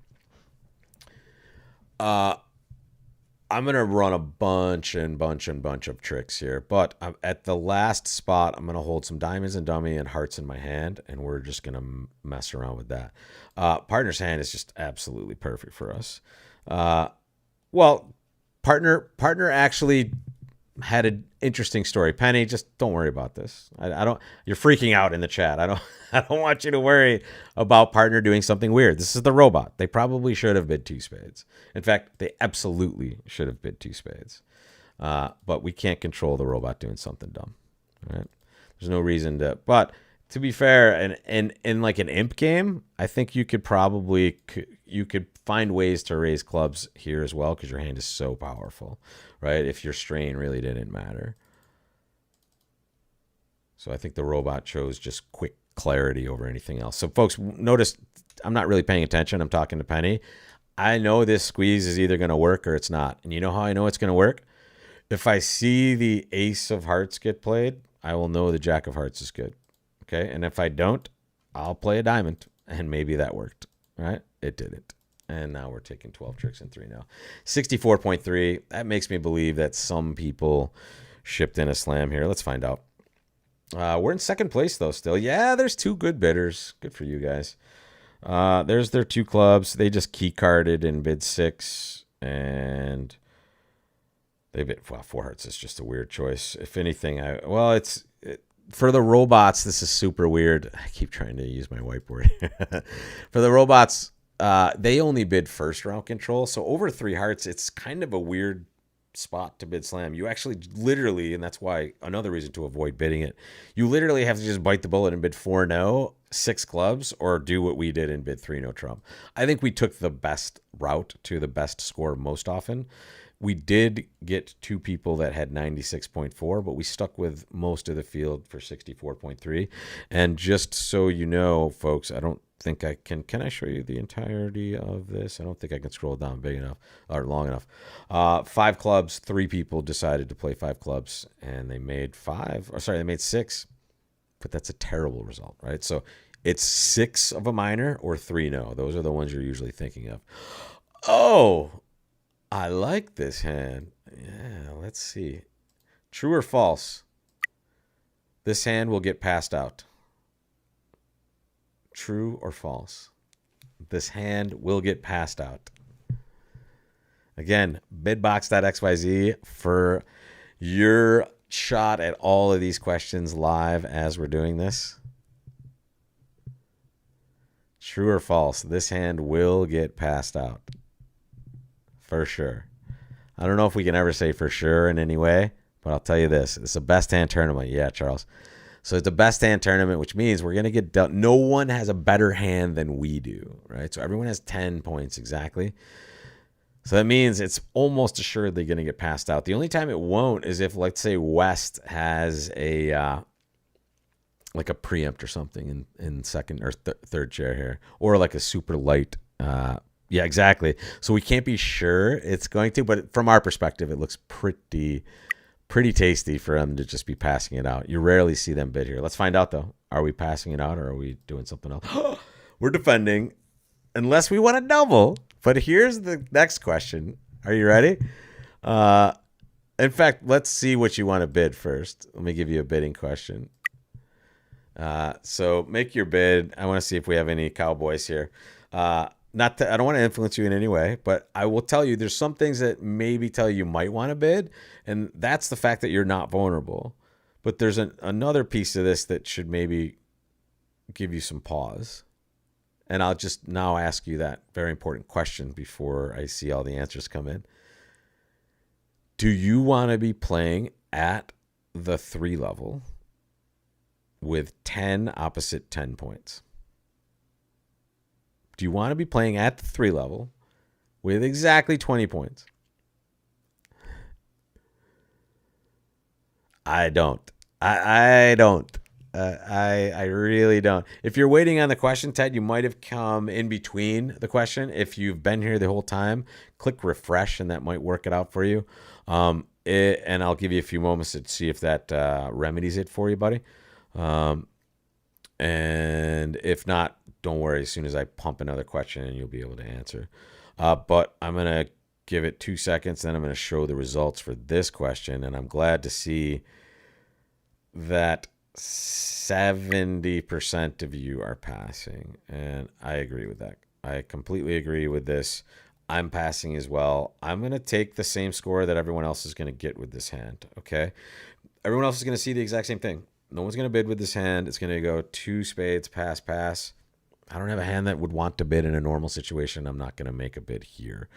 I'm going to run a bunch of tricks here. But at the last spot, I'm going to hold some diamonds and dummy and hearts in my hand, and we're just going to mess around with that. Partner's hand is just absolutely perfect for us. Well, partner actually had an interesting story. Penny, just don't worry about this. I don't. You're freaking out in the chat. I don't want you to worry about partner doing something weird. This is the robot. They probably should have bid 2 spades. In fact, they absolutely should have bid 2 spades. But we can't control the robot doing something dumb. Right? There's no reason to. But to be fair, in like an imp game, I think you could find ways to raise clubs here as well because your hand is so powerful, right? If your strain really didn't matter. So I think the robot chose just quick clarity over anything else. So folks, notice I'm not really paying attention. I'm talking to Penny. I know this squeeze is either going to work or it's not. And you know how I know it's going to work? If I see the ace of hearts get played, I will know the jack of hearts is good. Okay, and if I don't, I'll play a diamond, and maybe that worked, right? It didn't. And now we're taking 12 tricks in 3 now. 64.3. That makes me believe that some people shipped in a slam here. Let's find out. We're in second place, though, still. Yeah, there's 2 good bidders. Good for you guys. There's their 2 clubs. They just key carded in bid 6, and they bid, well, 4 hearts is just a weird choice. If anything, for the robots, this is super weird. I keep trying to use my whiteboard. For the robots, they only bid first round control. So over 3 hearts, it's kind of a weird spot to bid slam. You actually literally, and that's why another reason to avoid bidding it, you literally have to just bite the bullet and bid 4-no, 6 clubs, or do what we did and bid 3-no trump. I think we took the best route to the best score most often. We did get 2 people that had 96.4, but we stuck with most of the field for 64.3. And just so you know, folks, I don't think I can. Can I show you the entirety of this? I don't think I can scroll down big enough or long enough. 5 clubs, 3 people decided to play 5 clubs, and they made 6. But that's a terrible result, right? So It's 6 of a minor or 3 no. Those are the ones you're usually thinking of. Oh, I like this hand. Yeah, let's see. True or false? This hand will get passed out. True or false? This hand will get passed out. Again, bidbox.xyz for your shot at all of these questions live as we're doing this. True or false? This hand will get passed out. For sure. I don't know if we can ever say for sure in any way, but I'll tell you this. It's the best hand tournament. Yeah, Charles. So it's the best hand tournament, which means we're going to get dealt. No one has a better hand than we do, right? So everyone has 10 points exactly. So that means it's almost assuredly going to get passed out. The only time it won't is if, let's say, West has a like a preempt or something in second or third chair here, or like a super light. Yeah, exactly. So we can't be sure it's going to, but from our perspective, it looks pretty tasty for them to just be passing it out. You rarely see them bid here. Let's find out though. Are we passing it out or are we doing something else? We're defending unless we want to double. But here's the next question. Are you ready? In fact, let's see what you want to bid first. Let me give you a bidding question. So make your bid. I want to see if we have any cowboys here. I don't want to influence you in any way, but I will tell you there's some things that maybe tell you might want to bid, and that's the fact that you're not vulnerable. But there's another piece of this that should maybe give you some pause. And I'll just now ask you that very important question before I see all the answers come in. Do you want to be playing at the 3 level with 10 opposite 10 points? Do you want to be playing at the 3 level with exactly 20 points? I don't. I don't. I really don't. If you're waiting on the question, Ted, you might have come in between the question. If you've been here the whole time, click refresh, and that might work it out for you. And I'll give you a few moments to see if that remedies it for you, buddy. And if not, don't worry. As soon as I pump another question in, you'll be able to answer. But I'm going to give it 2 seconds, then I'm going to show the results for this question. And I'm glad to see that 70% of you are passing. And I agree with that. I completely agree with this. I'm passing as well. I'm going to take the same score that everyone else is going to get with this hand. Okay. Everyone else is going to see the exact same thing. No one's going to bid with this hand. It's going to go 2 spades, pass, pass. I don't have a hand that would want to bid in a normal situation. I'm not going to make a bid here.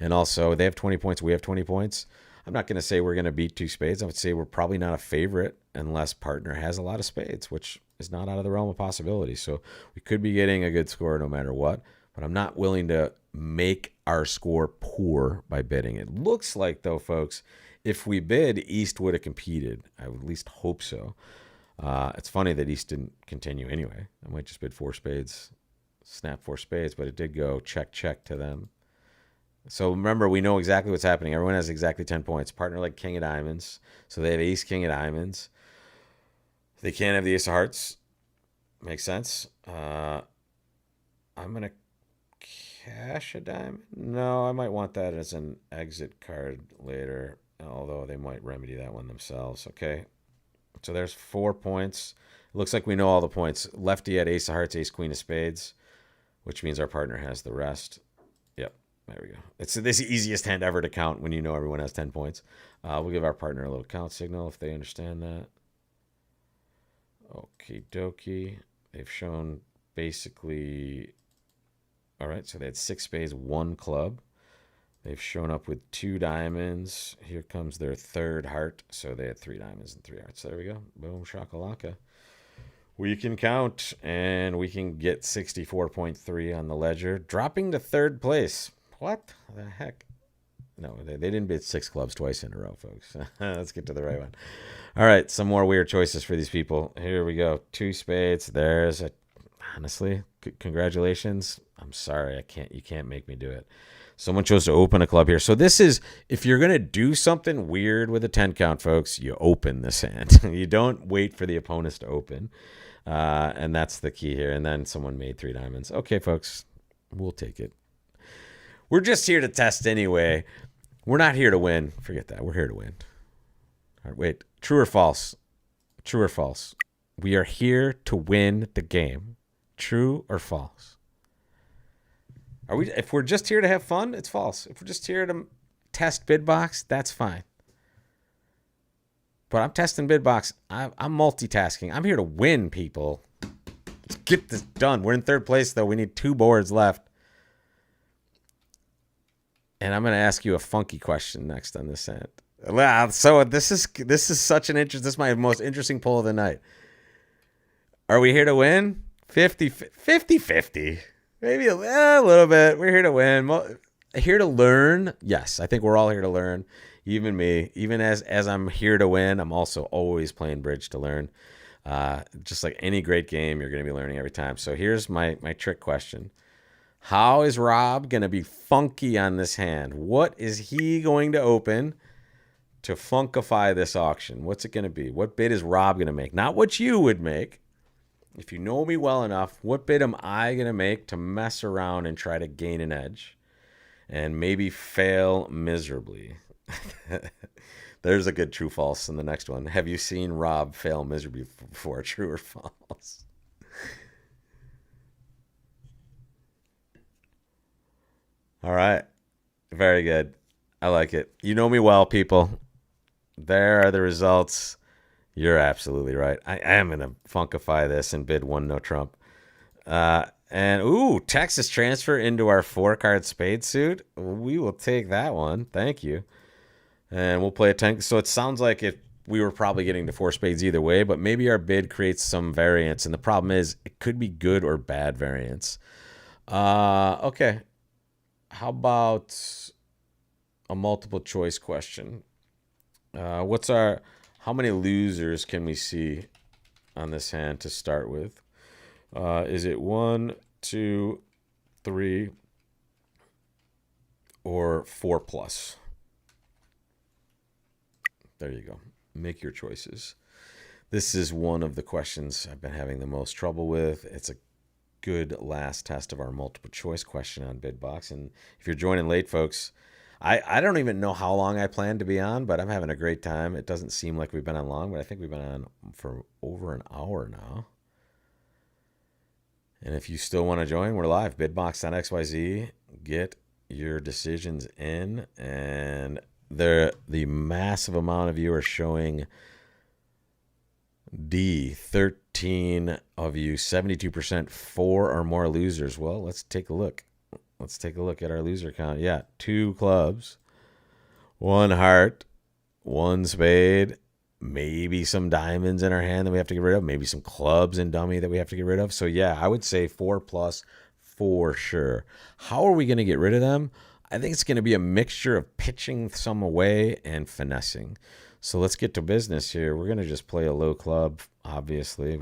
And also, they have 20 points. We have 20 points. I'm not going to say we're going to beat 2 spades. I would say we're probably not a favorite unless partner has a lot of spades, which is not out of the realm of possibility. So we could be getting a good score no matter what. But I'm not willing to make our score poor by bidding. It looks like, though, folks, if we bid, East would have competed. I would at least hope so. It's funny that East didn't continue anyway. I might just bid 4 spades, snap 4 spades, but it did go check, check to them. So remember, we know exactly what's happening. Everyone has exactly 10 points. Partner like King of Diamonds. So they have Ace, King of Diamonds. They can't have the Ace of Hearts. Makes sense. I'm going to cash a diamond. No, I might want that as an exit card later, although they might remedy that one themselves. Okay. So there's 4 points. It looks like we know all the points. Lefty had Ace of Hearts, Ace, Queen of Spades, which means our partner has the rest. Yep, there we go. It's the easiest hand ever to count when you know everyone has 10 points. We'll give our partner a little count signal if they understand that. Okie dokie. They've shown basically... All right, so they had 6 spades, 1 club. They've shown up with 2 diamonds. Here comes their 3rd heart. So they had 3 diamonds and 3 hearts. There we go. Boom, shakalaka. We can count, and we can get 64.3 on the ledger, dropping to 3rd place. What the heck? No, they didn't bid 6 clubs twice in a row, folks. Let's get to the right one. All right, some more weird choices for these people. Here we go. 2 spades. There's a... Honestly, congratulations. I'm sorry. You can't make me do it. Someone chose to open a club here. So this is, if you're going to do something weird with a 10 count, folks, you open this hand. You don't wait for the opponents to open. And that's the key here. And then someone made 3 diamonds. Okay, folks, we'll take it. We're just here to test anyway. We're not here to win. Forget that. We're here to win. All right, wait. True or false? True or false? We are here to win the game. True or false? Are we? If we're just here to have fun, it's false. If we're just here to test Bidbox, that's fine. But I'm testing Bidbox. I'm multitasking. I'm here to win, people. Let's get this done. We're in 3rd place, though. We need 2 boards left. And I'm going to ask you a funky question next on this end. So this is such an interest. This is my most interesting poll of the night. Are we here to win? 50-50. Maybe a little bit. We're here to win. Here to learn. Yes, I think we're all here to learn. Even me. Even as I'm here to win, I'm also always playing bridge to learn. Just like any great game, you're going to be learning every time. So here's my trick question. How is Rob going to be funky on this hand? What is he going to open to funkify this auction? What's it going to be? What bid is Rob going to make? Not what you would make. If you know me well enough, what bid am I going to make to mess around and try to gain an edge and maybe fail miserably? There's a good true false in the next one. Have you seen Rob fail miserably before? True or false? All right. Very good. I like it. You know me well, people. There are the results. You're absolutely right. I am going to funkify this and bid 1 no Trump. And Texas transfer into our 4-card spade suit. We will take that one. Thank you. And we'll play a 10. So it sounds like if we were probably getting to 4 spades either way, but maybe our bid creates some variance. And the problem is it could be good or bad variance. Okay. How about a multiple choice question? How many losers can we see on this hand to start with? Is it 1, 2, 3, or 4 plus? There you go. Make your choices. This is one of the questions I've been having the most trouble with. It's a good last test of our multiple choice question on Bidbox. And if you're joining late, folks, I don't even know how long I plan to be on, but I'm having a great time. It doesn't seem like we've been on long, but I think we've been on for over an hour now. And if you still want to join, we're live. Bidbox.xyz. Get your decisions in. And the massive amount of you are showing D. 13 of you, 72%, 4 or more losers. Well, let's take a look. Let's take a look at our loser count. Yeah, 2 clubs, 1 heart, 1 spade, maybe some diamonds in our hand that we have to get rid of, maybe some clubs and dummy that we have to get rid of. So, yeah, I would say 4 plus for sure. How are we going to get rid of them? I think it's going to be a mixture of pitching some away and finessing. So let's get to business here. We're going to just play a low club, obviously.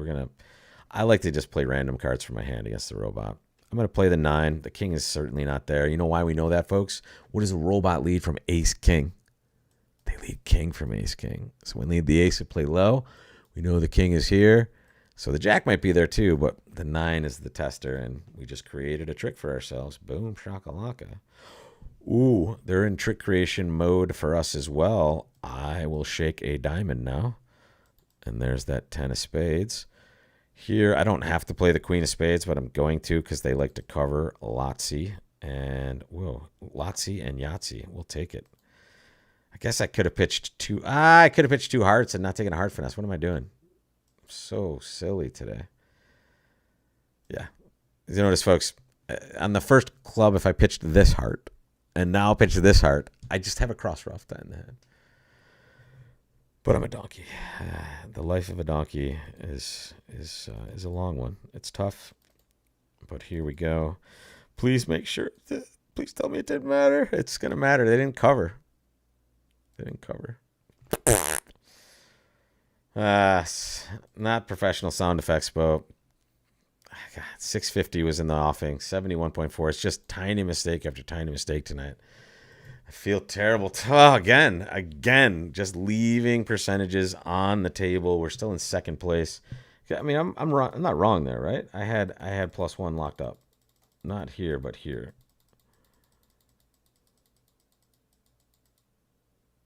I like to just play random cards from my hand against the robot. I'm going to play the 9. The king is certainly not there. You know why we know that, folks? What does a robot lead from ace-king? They lead king from ace-king. So when we lead the ace, we play low. We know the king is here. So the jack might be there too, but the 9 is the tester, and we just created a trick for ourselves. Boom, shakalaka. Ooh, they're in trick creation mode for us as well. I will shake a diamond now. And there's that 10 of spades. Here, I don't have to play the queen of spades, but I'm going to because they like to cover Lahti. And, Lahti and Yahtzee. We'll take it. I guess I could have pitched 2. I could have pitched 2 hearts and not taken a heart finesse. What am I doing? I'm so silly today. Yeah. You notice, folks, on the first club, if I pitched this heart and now pitch this heart, I just have a cross rough in the head. But I'm a donkey. The life of a donkey is a long one. It's tough, but here we go. Please make sure. Please tell me it didn't matter. It's gonna matter. They didn't cover. Not professional sound effects, but 650 was in the offing. 71.4. It's just tiny mistake after tiny mistake tonight. I feel terrible. Again, just leaving percentages on the table. We're still in second place. I mean, I'm wrong. I'm not wrong there, right? I had +1 locked up, not here, but here.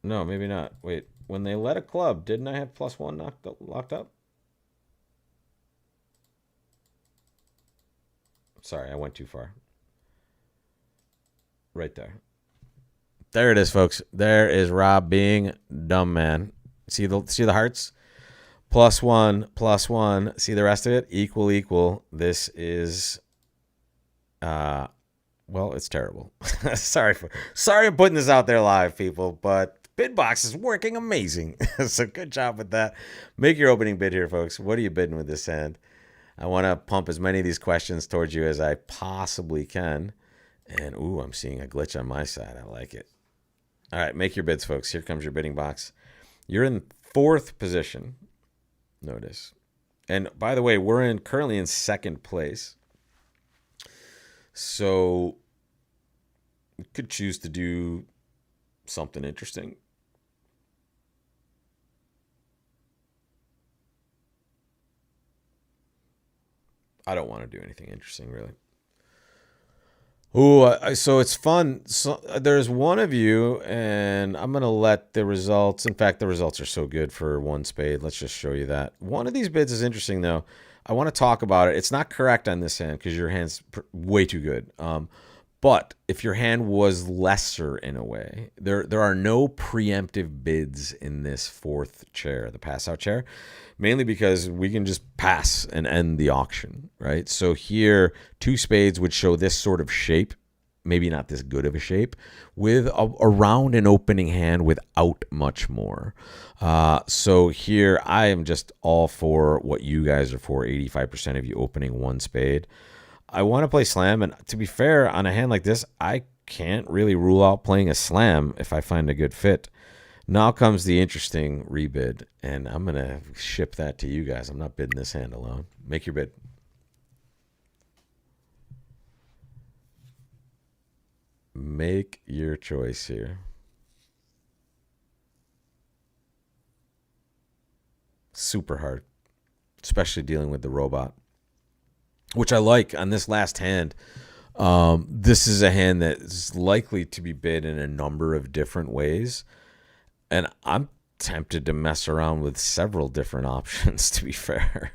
No, maybe not. Wait, when they let a club, didn't I have +1 locked up? Sorry, I went too far. Right there. There it is, folks. There is Rob being dumb man. See the hearts? +1, +1. See the rest of it? Equal, equal. This is well, it's terrible. Sorry I'm putting this out there live, people, but Bidbox is working amazing. So good job with that. Make your opening bid here, folks. What are you bidding with this hand? I want to pump as many of these questions towards you as I possibly can. And ooh, I'm seeing a glitch on my side. I like it. All right, make your bids, folks. Here comes your bidding box. You're in 4th position. Notice. And by the way, we're currently in 2nd place. So you could choose to do something interesting. I don't want to do anything interesting, really. Ooh, so it's fun. So there's one of you, and I'm gonna let the results. In fact, the results are so good for 1 spade. Let's just show you that. One of these bids is interesting, though. I want to talk about it. It's not correct on this hand because your hand's way too good. But if your hand was lesser in a way, there are no preemptive bids in this 4th chair, the pass out chair, mainly because we can just pass and end the auction, right? So here, 2 spades would show this sort of shape, maybe not this good of a shape, with around an opening hand without much more. So here, I am just all for what you guys are for, 85% of you opening 1 spade. I want to play slam, and to be fair, on a hand like this, I can't really rule out playing a slam if I find a good fit. Now comes the interesting rebid, and I'm going to ship that to you guys. I'm not bidding this hand alone. Make your bid. Make your choice here. Super hard, especially dealing with the robot, which I like on this last hand. This is a hand that is likely to be bid in a number of different ways. And I'm tempted to mess around with several different options, to be fair.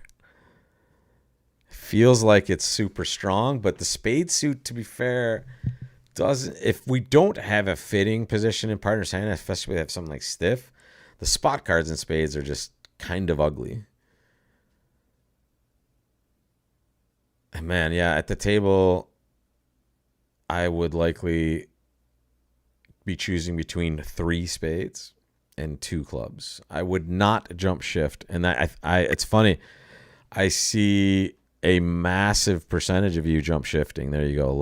Feels like it's super strong, but the spade suit, to be fair, doesn't. If we don't have a fitting position in partner's hand, especially if we have something like stiff, the spot cards in spades are just kind of ugly. And man, yeah, at the table, I would likely be choosing between 3 spades and 2 clubs. I would not jump shift. And it's funny. I see a massive percentage of you jump shifting. There you go.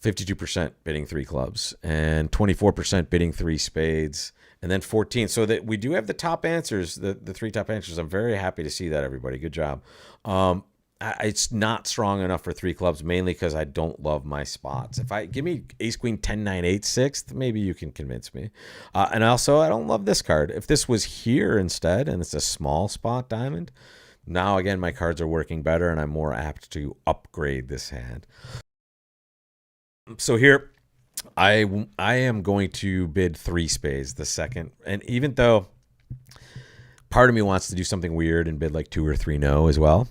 52% bidding 3 clubs and 24% bidding 3 spades, and then 14. So that we do have the top answers, the 3 top answers. I'm very happy to see that, everybody. Good job. It's not strong enough for 3 clubs, mainly because I don't love my spots. If I give me ace, queen, 10, 9, 8, 6th, maybe you can convince me. And also, I don't love this card. If this was here instead, and it's a small spot diamond, now again, my cards are working better, and I'm more apt to upgrade this hand. So here, I am going to bid 3 spades, the second. And even though part of me wants to do something weird and bid like 2 or 3 no as well,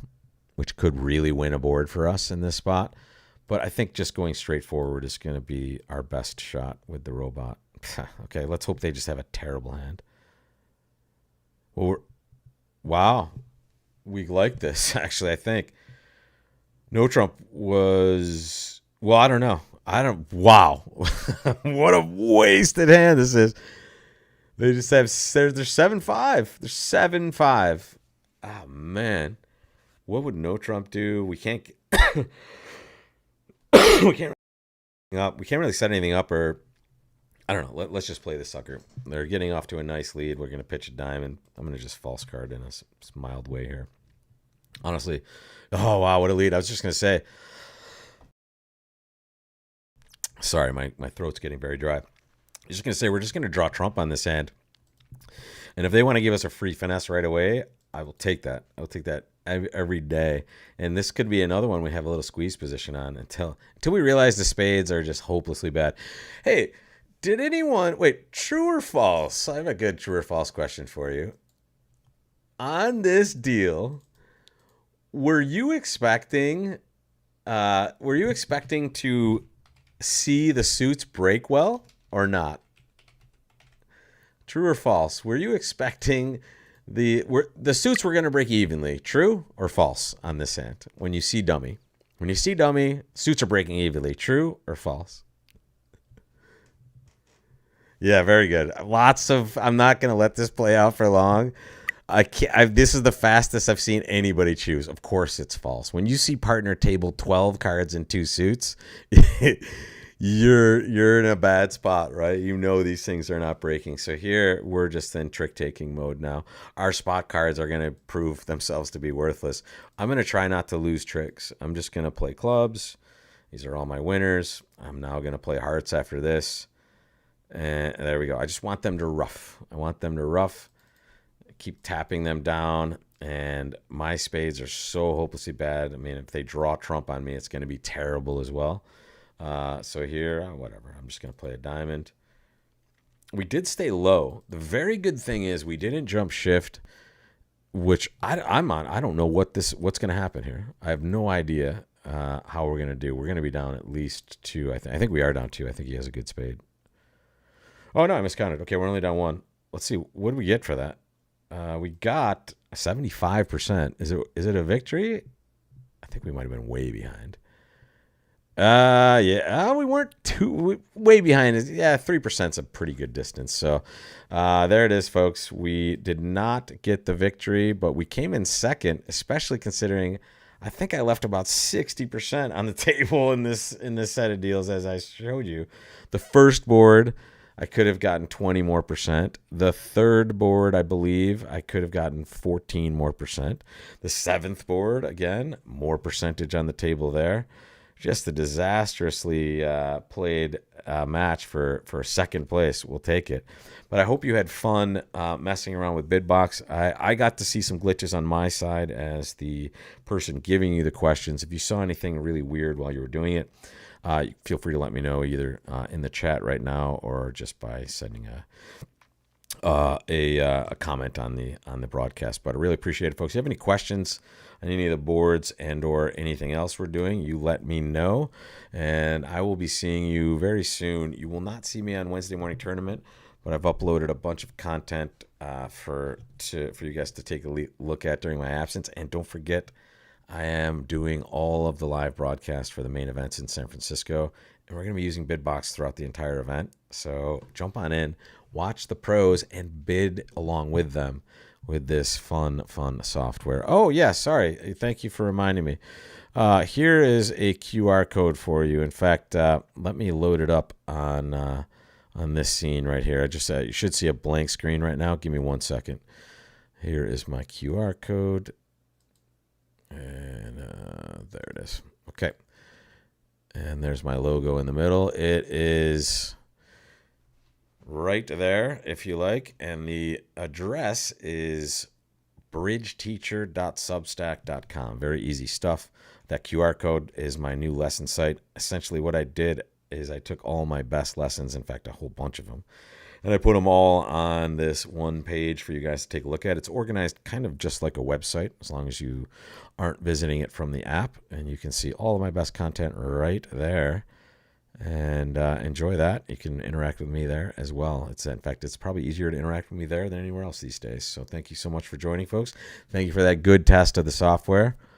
which could really win a board for us in this spot. But I think just going straight forward is going to be our best shot with the robot. Okay, let's hope they just have a terrible hand. Well, wow. We like this, actually, I think. No Trump was... Well, I don't know. Wow. What a wasted hand this is. They just have... They're 7-5. They're 7-5. Oh, man. What would no Trump do? We can't we can't really set anything up, or I don't know. Let's just play this sucker. They're getting off to a nice lead. We're going to pitch a diamond. I'm going to just false card in a mild way here. Honestly. Oh, wow, what a lead. I was just going to say. Sorry, my throat's getting very dry. I was just going to say we're just going to draw Trump on this hand. And if they want to give us a free finesse right away, I will take that. I'll take that every day. And this could be another one we have a little squeeze position on until we realize the spades are just hopelessly bad. Hey, did anyone wait? True or false? I have a good true or false question for you. On this deal, were you expecting? Were you expecting to see the suits break well or not? True or false? Were you expecting the suits were going to break evenly? True or false on this hand? When you see dummy, suits are breaking evenly. True or false? Yeah, very good. Lots of. I'm not going to let this play out for long. I can't. This is the fastest I've seen anybody choose. Of course, it's false. When you see partner table 12 cards and 2 suits, you're in a bad spot, right? You know these things are not breaking. So here we're just in trick taking mode now. Our spot cards are going to prove themselves to be worthless. I'm going to try not to lose tricks. I'm just going to play clubs. These are all my winners. I'm now going to play hearts after this. And there we go. I just want them to rough. Keep tapping them down, and my spades are so hopelessly bad. I mean, if they draw trump on me, it's going to be terrible as well. So here, whatever. I'm just going to play a diamond. We did stay low. The very good thing is we didn't jump shift, which I'm on. I don't know what's going to happen here. I have no idea how we're going to do. We're going to be down at least 2. I think we are down 2. I think he has a good spade. Oh, no, I miscounted. Okay, we're only down 1. Let's see. What do we get for that? We got 75%. Is it a victory? I think we might have been way behind. Yeah, we weren't way behind. Yeah, 3% is a pretty good distance. So there it is, folks. We did not get the victory, but we came in second, especially considering I think I left about 60% on the table in this set of deals, as I showed you. The first board, I could have gotten 20 more percent. The third board, I believe, I could have gotten 14 more percent. The seventh board, again, more percentage on the table there. Just a disastrously played match for second place. We'll take it. But I hope you had fun messing around with Bidbox. I got to see some glitches on my side as the person giving you the questions. If you saw anything really weird while you were doing it, feel free to let me know either in the chat right now or just by sending a comment on the broadcast. But I really appreciate it, folks. If you have any questions on any of the boards and or anything else we're doing, you let me know, and I will be seeing you very soon. You will not see me on Wednesday morning tournament, but I've uploaded a bunch of content for you guys to take a look at during my absence. And don't forget, I am doing all of the live broadcasts for the main events in San Francisco, and we're going to be using Bidbox throughout the entire event. So jump on in, watch the pros, and bid along with them with this fun software. Oh, yeah, sorry. Thank you for reminding me. Here is a QR code for you. In fact, let me load it up on this scene right here. You should see a blank screen right now. Give me 1 second. Here is my QR code. And there it is. Okay. And there's my logo in the middle. It is right there, if you like. And the address is bridgeteacher.substack.com. Very easy stuff. That QR code is my new lesson site. Essentially what I did is I took all my best lessons, in fact, a whole bunch of them, and I put them all on this one page for you guys to take a look at. It's organized kind of just like a website, as long as you aren't visiting it from the app. And you can see all of my best content right there. And enjoy that. You can interact with me there as well. In fact, it's probably easier to interact with me there than anywhere else these days. So thank you so much for joining, folks. Thank you for that good test of the software.